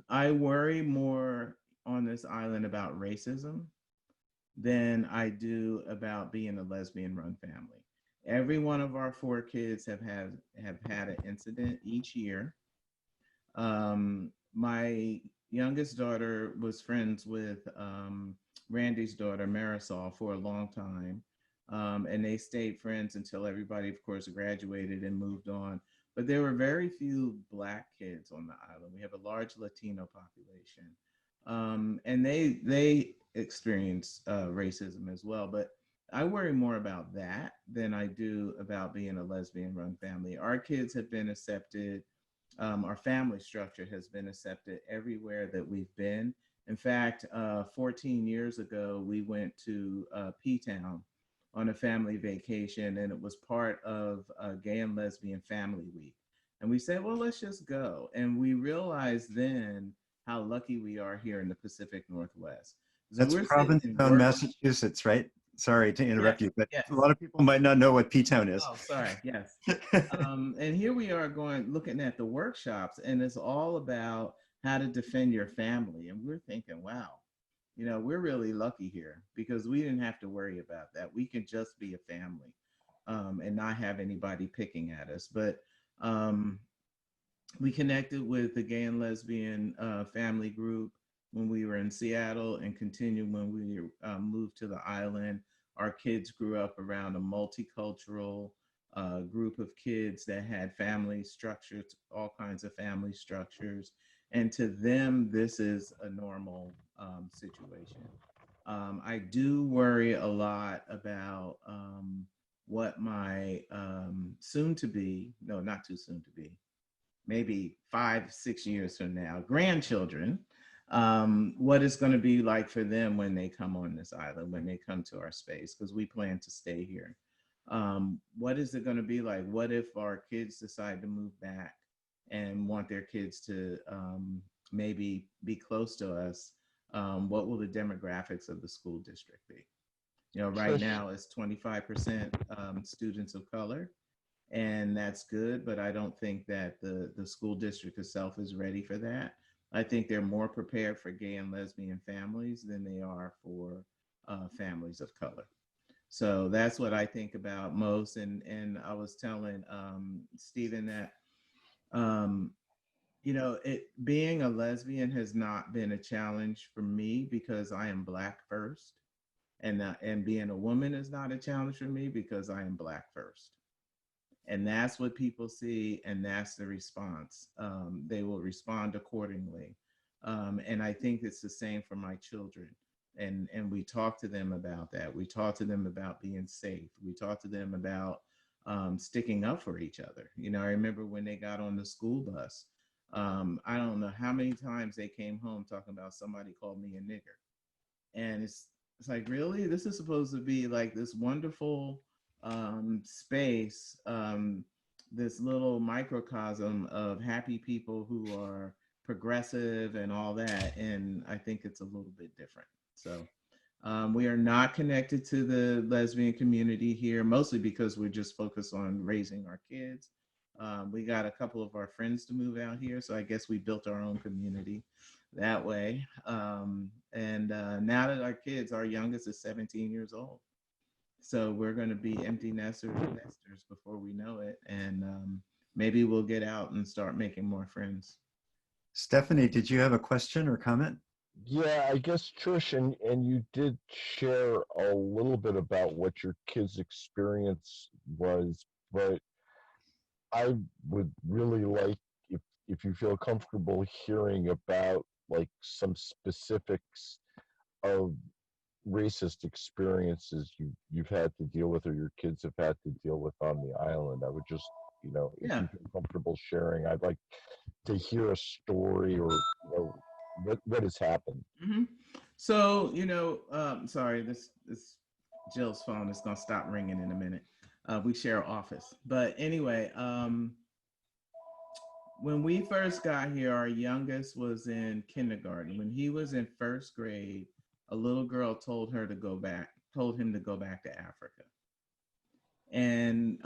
I worry more on this island about racism than I do about being a lesbian-run family. Every one of our four kids have had an incident each year. My youngest daughter was friends with Randy's daughter, Marisol, for a long time. And they stayed friends until everybody, of course, graduated and moved on. But there were very few Black kids on the island. We have a large Latino population. And they experience racism as well. But I worry more about that than I do about being a lesbian-run family. Our kids have been accepted. Our family structure has been accepted everywhere that we've been. In fact, 14 years ago, we went to P-Town on a family vacation, and it was part of Gay and Lesbian Family Week. And we said, well, let's just go. And we realized then how lucky we are here in the Pacific Northwest. So That's Provincetown, Massachusetts, right? Sorry to interrupt you, but a lot of people might not know what P-Town is. Oh, sorry, yes. And here we are looking at the workshops, and it's all about how to defend your family. And we're thinking, wow, you know, we're really lucky here because we didn't have to worry about that. We can just be a family and not have anybody picking at us. But we connected with the Gay and Lesbian family group when we were in Seattle, and continued when we moved to the island. Our kids grew up around a multicultural group of kids that had family structures, all kinds of family structures. And to them, this is a normal situation. I do worry a lot about what my soon to be, no, not too soon to be, maybe 5-6 years from now, grandchildren, what it's going to be like for them when they come on this island, when they come to our space, because we plan to stay here. What is it going to be like? What if our kids decide to move back and want their kids to maybe be close to us? What will the demographics of the school district be? You know, right now it's 25% students of color, and that's good, but I don't think that the school district itself is ready for that. I think they're more prepared for gay and lesbian families than they are for families of color. So that's what I think about most. And I was telling Stephen that you know, it being a lesbian has not been a challenge for me because I am Black first, and being a woman is not a challenge for me because I am Black first. And that's what people see, and that's the response. They will respond accordingly. And I think it's the same for my children. And we talk to them about that. We talk to them about being safe. We talk to them about sticking up for each other. You know, I remember when they got on the school bus, I don't know how many times they came home talking about somebody called me a nigger. And it's like, really? This is supposed to be like this wonderful space, this little microcosm of happy people who are progressive and all that. And I think it's a little bit different. So we are not connected to the lesbian community here, mostly because we're just focused on raising our kids. We got a couple of our friends to move out here, so I guess we built our own community that way. And now that our youngest is 17 years old. So we're going to be empty nesters before we know it. And maybe we'll get out and start making more friends. Stephanie, did you have a question or comment? Yeah, I guess Trish, and you did share a little bit about what your kids' experience was, but I would really like if you feel comfortable hearing about like some specifics of racist experiences you've had to deal with or your kids have had to deal with on the island. I would just, you know, if Yeah. you feel comfortable sharing, I'd like to hear a story or what has happened. Mm-hmm. So, you know, sorry, this Jill's phone is going to stop ringing in a minute. We share office. But anyway, when we first got here, our youngest was in kindergarten. When he was in first grade, a little girl told him to go back to Africa. And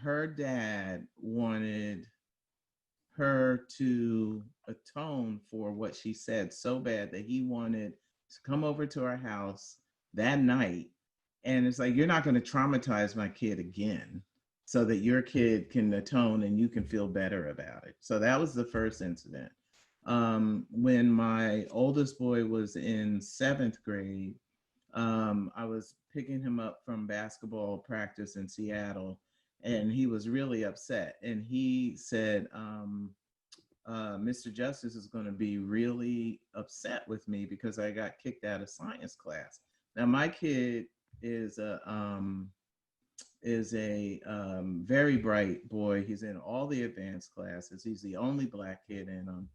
her dad wanted her to atone for what she said so bad that he wanted to come over to our house that night. And it's like, you're not going to traumatize my kid again so that your kid can atone and you can feel better about it. So that was the first incident. When my oldest boy was in 7th grade, I was picking him up from basketball practice in Seattle, and he was really upset. And he said, Mr. Justice is going to be really upset with me because I got kicked out of science class. Now, my kid is a very bright boy. He's in all the advanced classes. He's the only Black kid in them.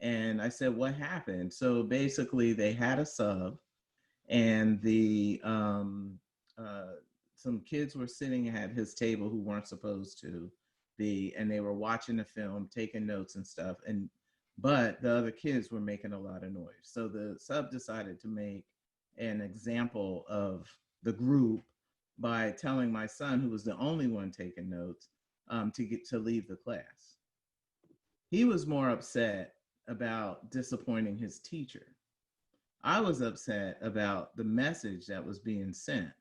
And I said, what happened? So basically, they had a sub, and some kids were sitting at his table who weren't supposed to be, and they were watching the film, taking notes and stuff. But the other kids were making a lot of noise. So the sub decided to make an example of the group by telling my son, who was the only one taking notes, to leave the class. He was more upset about disappointing his teacher. I was upset about the message that was being sent.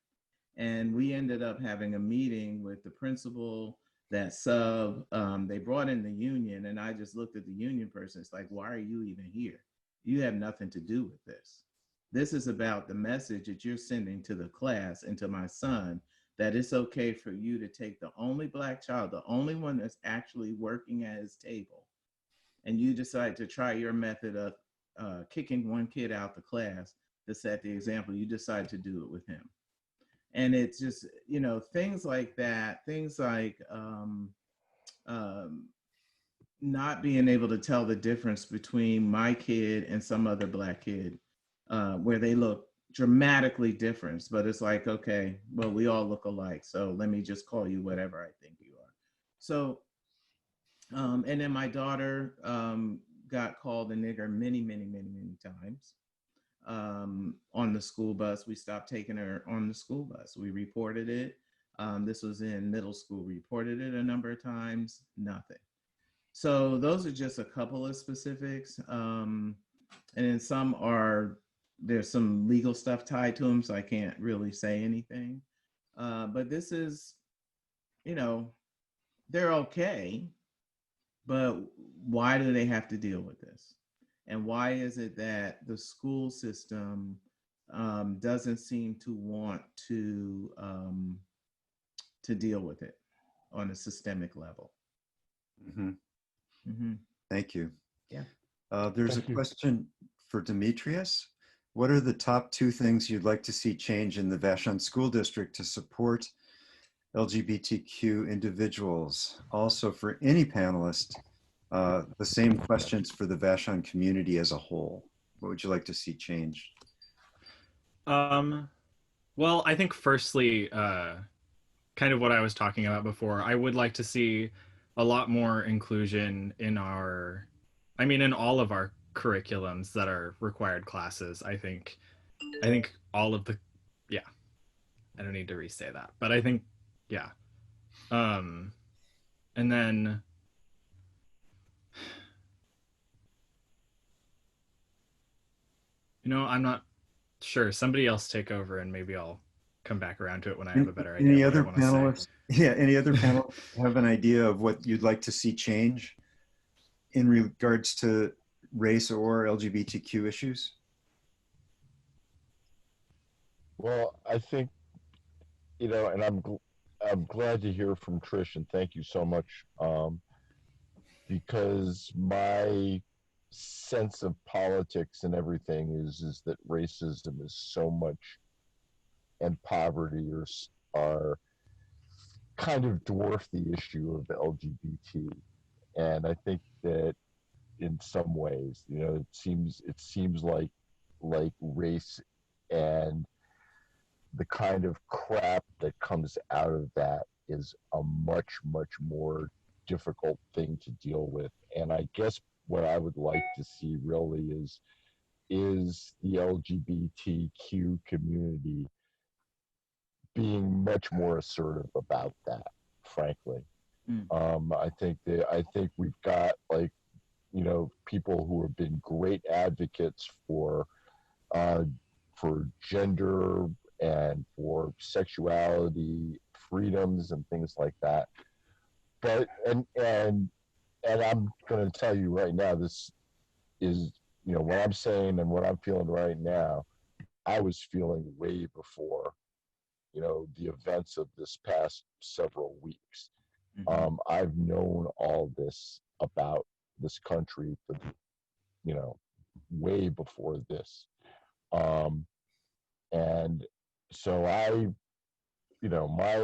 And we ended up having a meeting with the principal, that sub. They brought in the union, and I just looked at the union person. It's like, why are you even here? You have nothing to do with this. This is about the message that you're sending to the class and to my son, that it's okay for you to take the only Black child, the only one that's actually working at his table, and you decide to try your method of kicking one kid out the class to set the example. You decide to do it with him. And it's just, you know, things like that, things like not being able to tell the difference between my kid and some other Black kid, where they look dramatically different, but it's like, okay, well, we all look alike, so let me just call you whatever I think you are. So, and then my daughter got called a nigger many, many, many, many times. On the school bus. We stopped taking her on the school bus. We reported it. This was in middle school. We reported it a number of times, nothing. So those are just a couple of specifics. And then there's some legal stuff tied to them, so I can't really say anything. But this is, you know, they're okay, But why do they have to deal with this? And why is it that the school system doesn't seem to want to deal with it on a systemic level? Mhm. Mm-hmm. Thank you. Yeah. There's Thank a you. question for Demetrius. What are the top 2 things you'd like to see change in the Vashon School District to support LGBTQ individuals? Also, for any panelist, the same questions for the Vashon community as a whole. What would you like to see changed? Well, I think firstly, kind of what I was talking about before, I would like to see a lot more inclusion in in all of our curriculums that are required classes. I think all of the, yeah, I don't need to re-say that, but I think, yeah. Um, and then, I'm not sure. Somebody else take over and maybe I'll come back around to it when I have a better idea Any of what I other want to say. panelists? Yeah, any other panelists have an idea of what you'd like to see change in regards to race or LGBTQ issues? Well, I think, and I'm glad to hear from Trish, and thank you so much, because my sense of politics and everything is that racism is so much, and poverty are kind of dwarf the issue of the LGBT, and I think that in some ways, it seems like race and the kind of crap that comes out of that is a much more difficult thing to deal with. And I guess what I would like to see really is the LGBTQ community being much more assertive about that, frankly. I think we've got, like, people who have been great advocates uh, for gender and for sexuality freedoms and things like that. But and I'm going to tell you right now, this is, what I'm saying and what I'm feeling right now. I was feeling way before, the events of this past several weeks. Mm-hmm. I've known all this about this country for, way before this. Um, and so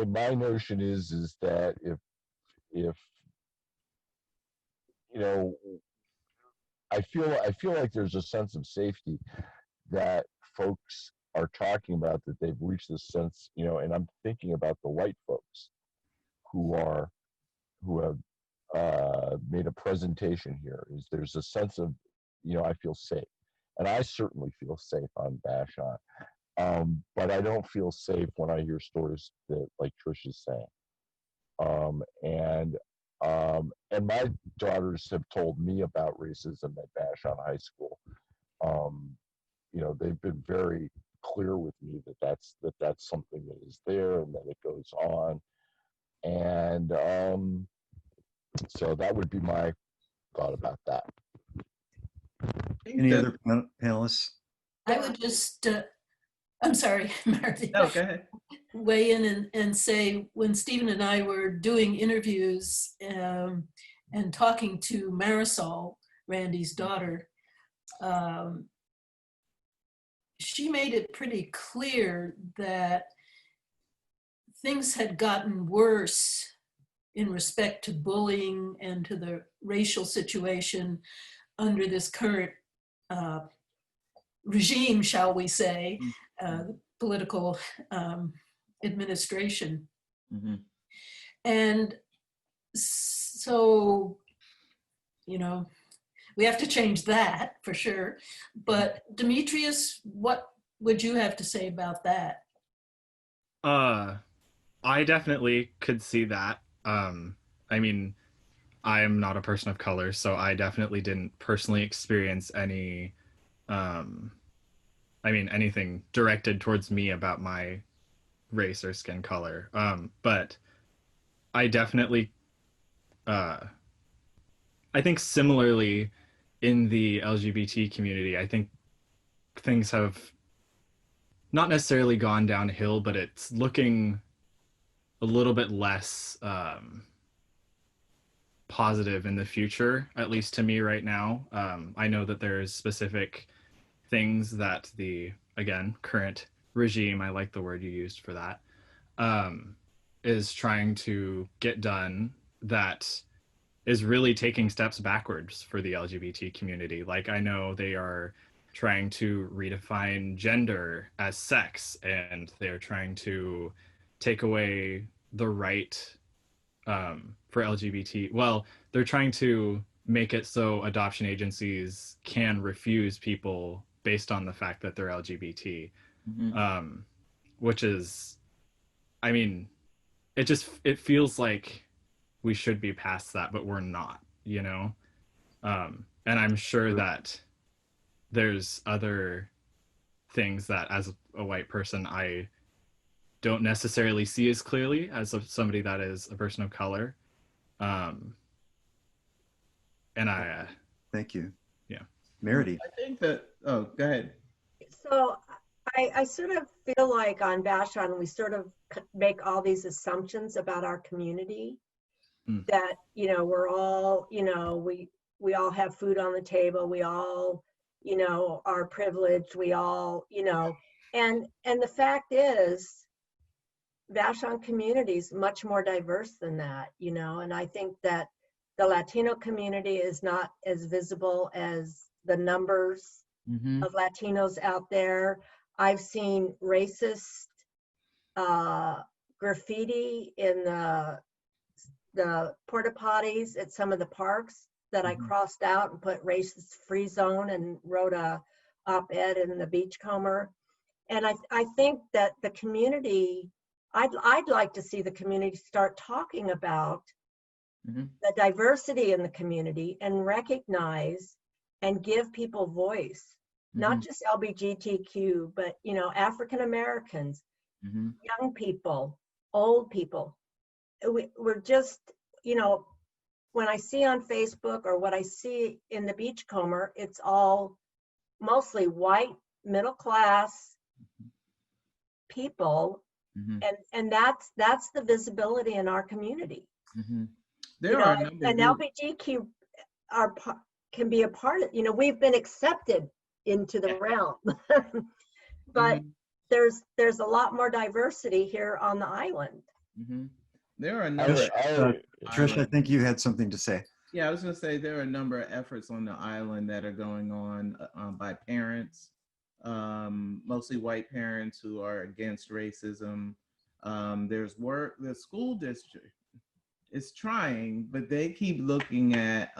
my notion is that if, you know, I feel like there's a sense of safety that folks are talking about, that they've reached this sense, and I'm thinking about the white folks who have made a presentation here. Is there's a sense of, I feel safe, and I certainly feel safe on Vashon, but I don't feel safe when I hear stories that, like Trish is saying, and my daughters have told me about racism at Vashon High School. Um, they've been very clear with me that that's something that is there and that it goes on, and so that would be my thought about that. Any other panelists? I would just, I'm sorry, Marty. No, go ahead. Weigh in and say, when Stephen and I were doing interviews and talking to Marisol, Randy's daughter, she made it pretty clear that things had gotten worse in respect to bullying and to the racial situation under this current regime, shall we say, political administration. Mm-hmm. And so, we have to change that for sure. But Demetrius, what would you have to say about that? I definitely could see that. I mean, I am not a person of color, so I definitely didn't personally experience anything directed towards me about my race or skin color. But I definitely I think similarly in the LGBT community, I think things have not necessarily gone downhill, but it's looking a little bit less positive in the future, at least to me right now. I know that there's specific things that the, again, current regime, I like the word you used for that, is trying to get done that is really taking steps backwards for the LGBT community. Like, I know they are trying to redefine gender as sex, and they're trying to take away the right for LGBT. Well, they're trying to make it so adoption agencies can refuse people based on the fact that they're LGBT, Mhm. which is, I mean, it feels like we should be past that, but we're not, you know? And I'm sure that there's other things that as a white person, I don't necessarily see as clearly as somebody that is a person of color. Um, and Thank you. yeah. Meredy. I think that, oh, go ahead. So I sort of feel like on Vashon, we sort of make all these assumptions about our community Mm. that, you know, we're all, you know, we all have food on the table. We all, you know, are privileged. We all, you know, and the fact is, Vashon community is much more diverse than that, you know, and I think that the Latino community is not as visible as the numbers Mm-hmm. of Latinos out there. I've seen racist graffiti in the porta potties at some of the parks that I Mhm. crossed out and put racist free zone and wrote a op-ed in the Beachcomber. And I think that the community, I'd like to see the community start talking about Mhm. the diversity in the community and recognize and give people voice, not Mhm. just LGBTQ, but, you know, African Americans, Mhm. young people, old people. We're just, you know, when I see on Facebook or what I see in the Beachcomber, it's all mostly white, middle class people, Mhm. and that's the visibility in our community. Mhm. You There know, are a number of and groups. LGBTQ can be a part of, you know, we've been accepted into the realm, but Mhm. there's a lot more diversity here on the island. Mhm. There are a I, number Trish, of Trish, I island. think you had something to say. Yeah, I was going to say there are a number of efforts on the island that are going on by parents, mostly white parents who are against racism. There's work, the school district is trying, but they keep looking at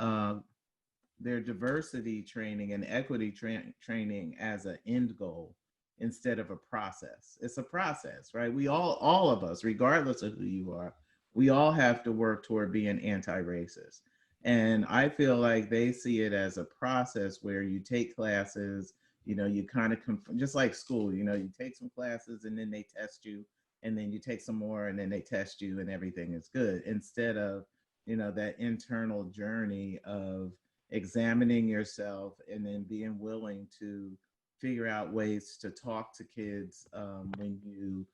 their diversity training and equity training as an end goal instead of a process. It's a process, right? We all of us, regardless of who you are, we all have to work toward being anti-racist. And I feel like they see it as a process where you take classes, you know, you kind of just like school, you know, you take some classes and then they test you, and then you take some more and then they test you and everything is good, instead of, you know, that internal journey of examining yourself and then being willing to figure out ways to talk to kids when you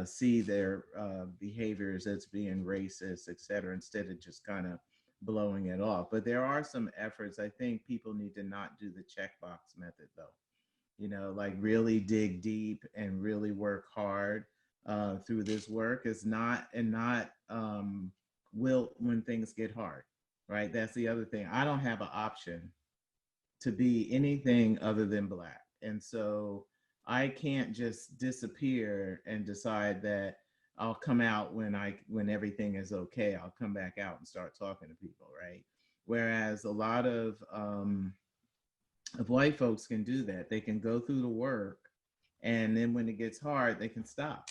see their behaviors as being racist, et cetera, instead of just kind of blowing it off. But there are some efforts. I think people need to not do the checkbox method, though. You know, like really dig deep and really work hard through this work is not, and not wilt when things get hard, right? That's the other thing. I don't have an option to be anything other than Black. And so I can't just disappear and decide that I'll come out when everything is okay. I'll come back out and start talking to people, right? Whereas a lot of white folks can do that. They can go through the work, and then when it gets hard, they can stop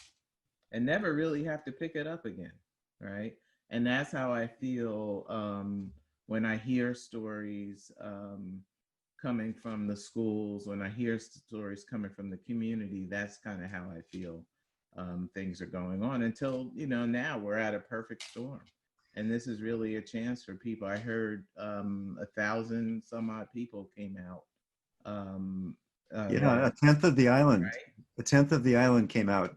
and never really have to pick it up again, right? And that's how I feel when I hear stories coming from the schools, when I hear stories coming from the community. That's kind of how I feel things are going on until, you know, now we're at a perfect storm. And this is really a chance for people. I heard 1,000 some odd people came out. Yeah, a tenth of the island. Right? A tenth of the island came out.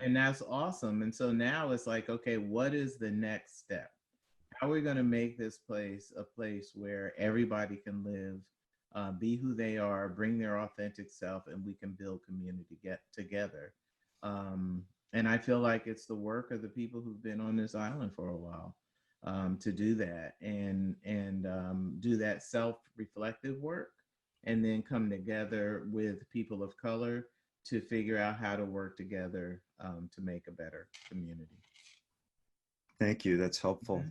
And that's awesome. And so now it's like, okay, what is the next step? How are we going to make this place a place where everybody can live, be who they are, bring their authentic self, and we can build community together? And I feel like it's the work of the people who've been on this island for a while, to do that and do that self-reflective work, and then come together with people of color to figure out how to work together, to make a better community. Thank you. That's helpful.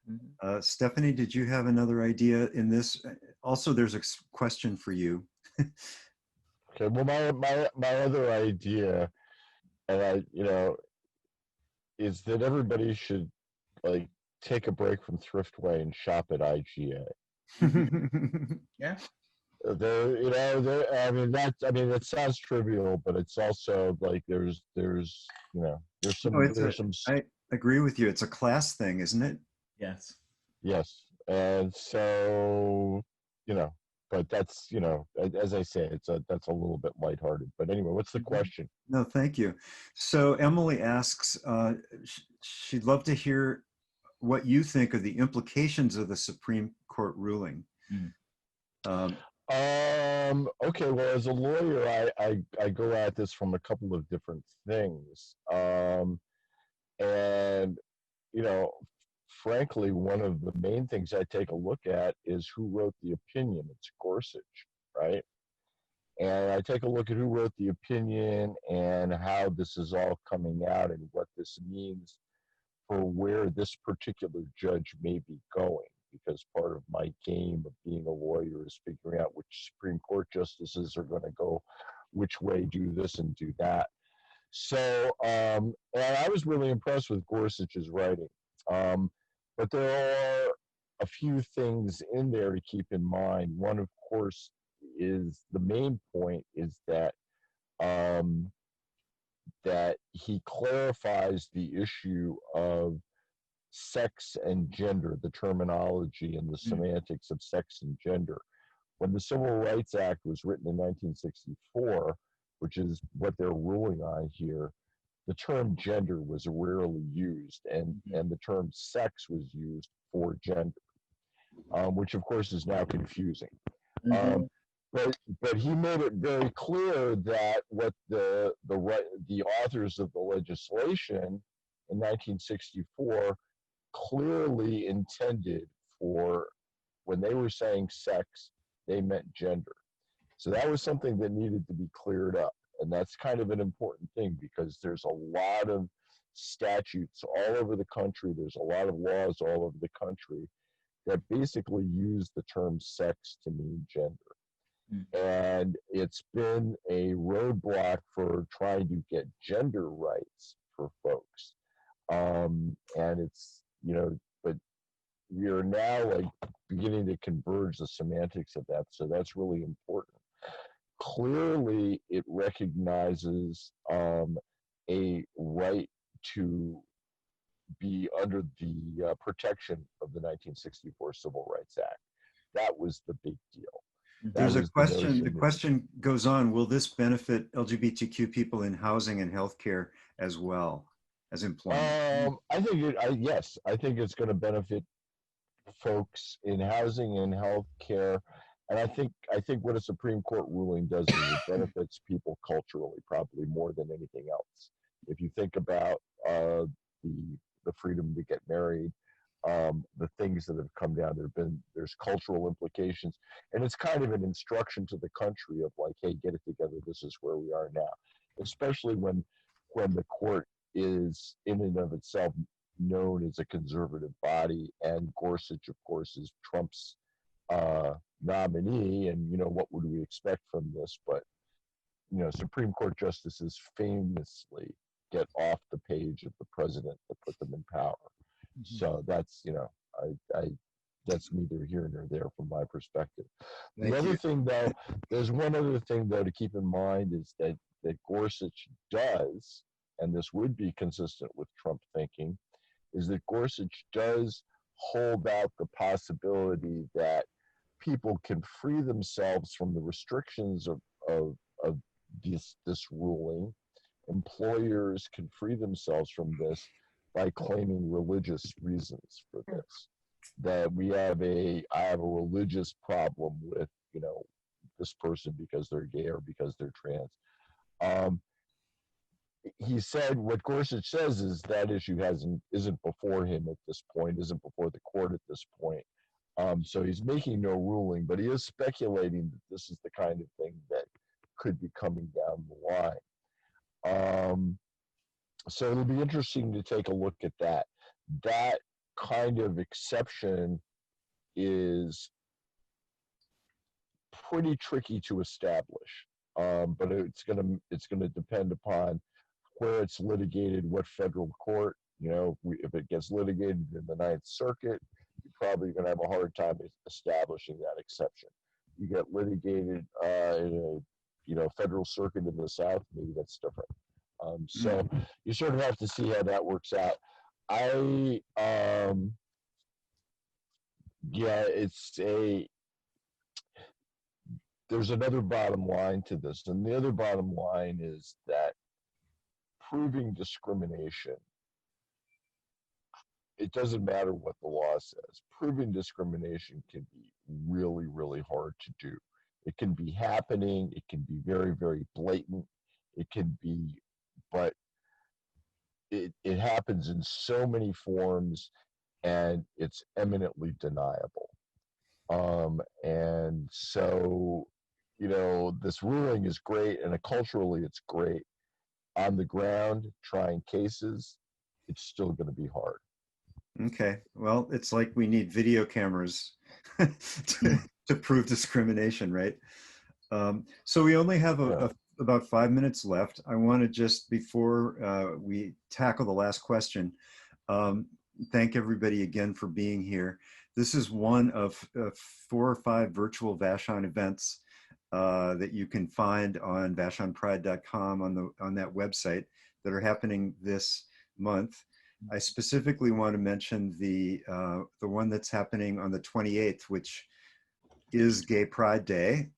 Mm-hmm. Stephanie, did you have another idea in this? Also, there's a question for you. Okay, well, my other idea, and is that everybody should like take a break from Thriftway and shop at IGA. Yeah. I mean, that sounds trivial, but it's also like there's some. I agree with you. It's a class thing, isn't it? Yes. Yes, and so but that's as I say, that's a little bit lighthearted. But anyway, what's the question? No, thank you. So Emily asks, she'd love to hear what you think of the implications of the Supreme Court ruling. Okay, well, as a lawyer, I go at this from a couple of different things, and frankly, one of the main things I take a look at is who wrote the opinion. It's Gorsuch, right? And I take a look at who wrote the opinion and how this is all coming out and what this means for where this particular judge may be going. Because part of my game of being a lawyer is figuring out which Supreme Court justices are going to go which way, do this and do that. So, and I was really impressed with Gorsuch's writing. But there are a few things in there to keep in mind. One, of course, is the main point is that that he clarifies the issue of sex and gender, the terminology and the semantics of sex and gender. When the Civil Rights Act was written in 1964, which is what they're ruling on here, the term gender was rarely used, and the term sex was used for gender, which of course is now confusing. But he made it very clear that what the authors of the legislation in 1964 clearly intended for, when they were saying sex, they meant gender. So that was something that needed to be cleared up. And that's kind of an important thing because there's a lot of statutes all over the country. There's a lot of laws all over the country that basically use the term sex to mean gender. And it's been a roadblock for trying to get gender rights for folks. And it's, but we are now like beginning to converge the semantics of that. So that's really important. Clearly, it recognizes a right to be under the protection of the 1964 Civil Rights Act. That was the big deal. There's a question, the question goes on, will this benefit LGBTQ people in housing and healthcare as well as employment? I think yes, I think it's going to benefit folks in housing and healthcare. And I think what a Supreme Court ruling does is it benefits people culturally, probably more than anything else. If you think about the freedom to get married, the things that have come down, there's cultural implications, and it's kind of an instruction to the country of like, hey, get it together. This is where we are now, especially when the court is in and of itself known as a conservative body, and Gorsuch, of course, is Trump's nominee, and what would we expect from this? But Supreme Court justices famously get off the page of the president that put them in power. So that's that's neither here nor there from my perspective. There's one other thing though to keep in mind is that Gorsuch does, and this would be consistent with Trump thinking, is that Gorsuch does hold out the possibility that people can free themselves from the restrictions of this ruling. Employers can free themselves from this by claiming religious reasons for this. That I have a religious problem with, this person because they're gay or because they're trans. He said what Gorsuch says is that issue isn't before him at this point, isn't before the court at this point. So he's making no ruling, but he is speculating that this is the kind of thing that could be coming down the line. So it'll be interesting to take a look at that. That kind of exception is pretty tricky to establish, but it's gonna depend upon where it's litigated, what federal court. If it gets litigated in the Ninth Circuit, you're probably gonna have a hard time establishing that exception. You get litigated in a federal circuit in the South, maybe that's different. So you sort of have to see how that works out. There's another bottom line to this, and the other bottom line is that proving discrimination, it doesn't matter what the law says. Proving discrimination can be really, really hard to do. It can be happening, it can be very, very blatant, but it happens in so many forms, and it's eminently deniable. And so, this ruling is great, and culturally it's great. On the ground, trying cases, it's still going to be hard. Okay, well, it's like we need video cameras to prove discrimination, right? So we only have about 5 minutes left. I want to just, before we tackle the last question, thank everybody again for being here. This is one of 4 or 5 virtual Vashon events that you can find on vashonpride.com on that website that are happening this month. I specifically want to mention the one that's happening on the 28th, which is Gay Pride Day.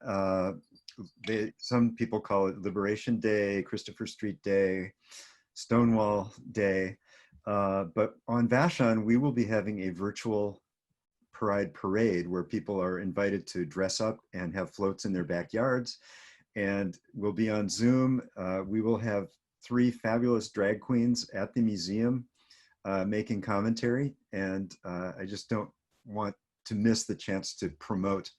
Some people call it Liberation Day, Christopher Street Day, Stonewall Day. But on Vashon, we will be having a virtual Pride parade where people are invited to dress up and have floats in their backyards. And we'll be on Zoom. We will have 3 fabulous drag queens at the museum making commentary. And I just don't want to miss the chance to promote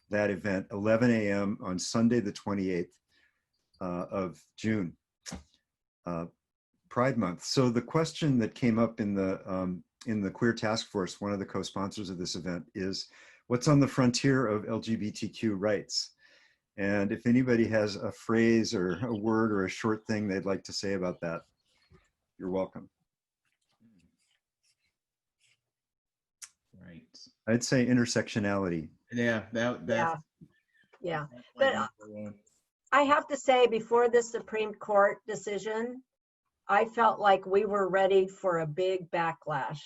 that event, 11 a.m. on Sunday, the 28th of June, Pride Month. So the question that came up in the Queer Task Force, one of the co-sponsors of this event, is what's on the frontier of LGBTQ rights? And if anybody has a phrase or a word or a short thing they'd like to say about that, you're welcome. Right. I'd say intersectionality. Yeah, that's yeah. But I have to say, before the Supreme Court decision, I felt like we were ready for a big backlash.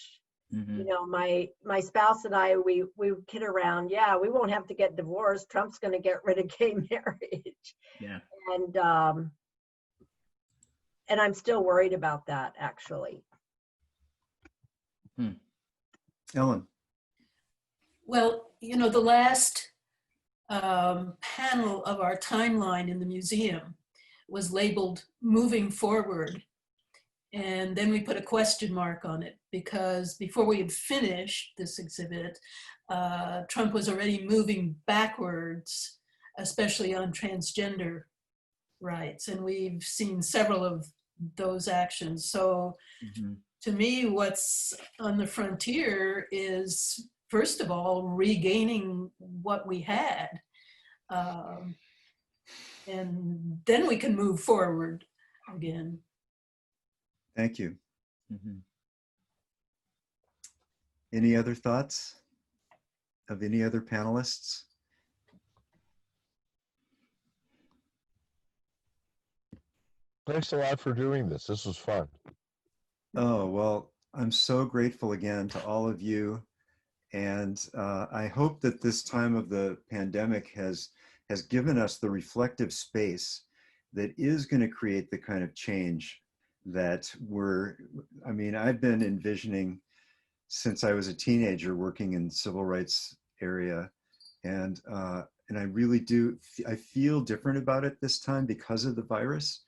Mm-hmm. My spouse and I, we kid around. Yeah, we won't have to get divorced. Trump's going to get rid of gay marriage. Yeah. And I'm still worried about that, actually. Ellen. Well, the last panel of our timeline in the museum was labeled "Moving Forward." And then we put a question mark on it because before we had finished this exhibit, Trump was already moving backwards, especially on transgender rights. And we've seen several of those actions. So to me, what's on the frontier is, first of all, regaining what we had. And then we can move forward again. Thank you. Any other thoughts of any other panelists? Thanks a lot for doing this. This was fun. Oh, well, I'm so grateful again to all of you. And I hope that this time of the pandemic has given us the reflective space that is going to create the kind of change that I mean, I've been envisioning since I was a teenager working in the civil rights area. And I really do, I feel different about it this time because of the virus.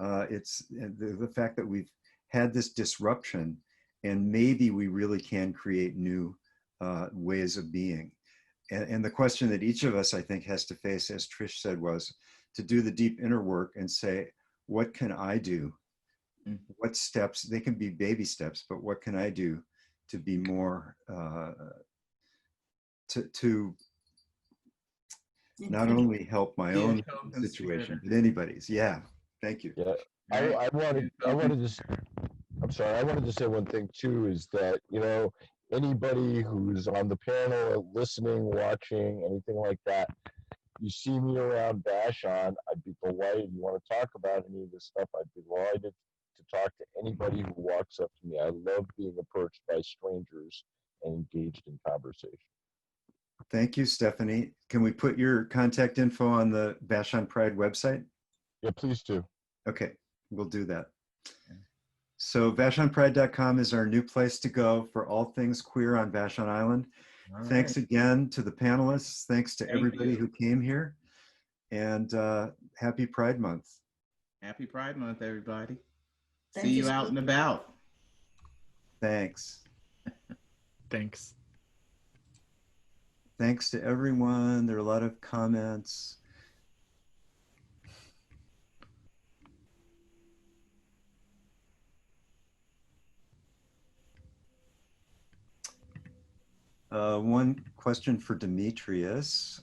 It's the fact that we've had this disruption, and maybe we really can create new ways of being. And the question that each of us, I think, has to face, as Trish said, was to do the deep inner work and say, what can I do? What steps, they can be baby steps, but what can I do to be more, to not only help my own situation, but anybody's. Yeah, thank you. Yeah, I wanted to I'm sorry, I wanted to say one thing too, is that, you know, anybody who's on the panel, listening, watching, anything like that, you see me around Vashon, I'd be delighted. You want to talk about any of this stuff, I'd be delighted to talk to anybody who walks up to me. I love being approached by strangers and engaged in conversation. Thank you, Stephanie. Can we put your contact info on the Vashon Pride website? Yeah, please do. Okay, we'll do that. So vashonpride.com is our new place to go for all things queer on Vashon Island. Thanks again to the panelists. Thanks to everybody who came here. And happy Pride Month. Happy Pride Month, everybody. Thank See you you out and about. Thanks. Thanks. Thanks to everyone. There are a lot of comments. One question for Demetrius.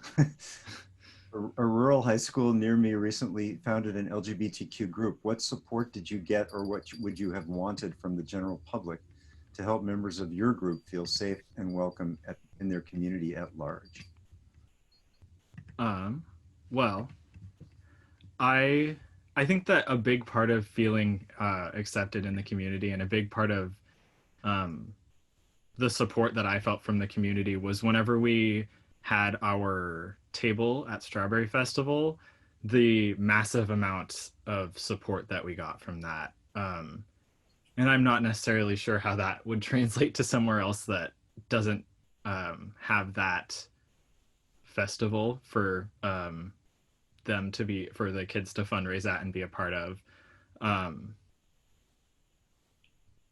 A rural high school near me recently founded an LGBTQ group. What support did you get, or what would you have wanted from the general public to help members of your group feel safe and welcome in their community at large? Well, I think that a big part of feeling accepted in the community, and a big part of the support that I felt from the community, was whenever we had our table at Strawberry Festival, the massive amount of support that we got from that. And I'm not necessarily sure how that would translate to somewhere else that doesn't have that festival for them to be, for the kids to fundraise at and be a part of.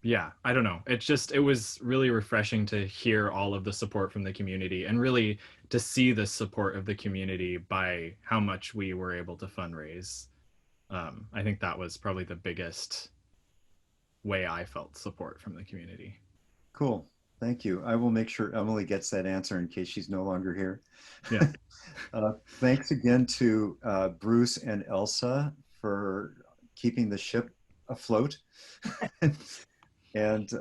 Yeah, I don't know. It was really refreshing to hear all of the support from the community, and really to see the support of the community by how much we were able to fundraise. I think that was probably the biggest way I felt support from the community. Cool. Thank you. I will make sure Emily gets that answer in case she's no longer here. Yeah. Thanks again to Bruce and Elsa for keeping the ship afloat. And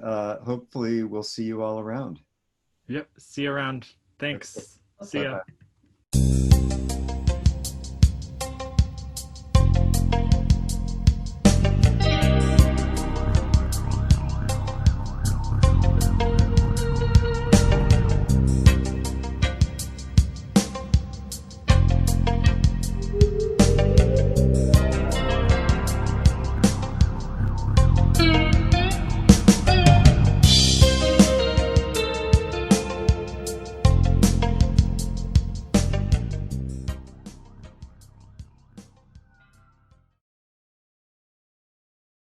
hopefully we'll see you all around. Yep. See you around. Thanks. See ya. Bye-bye.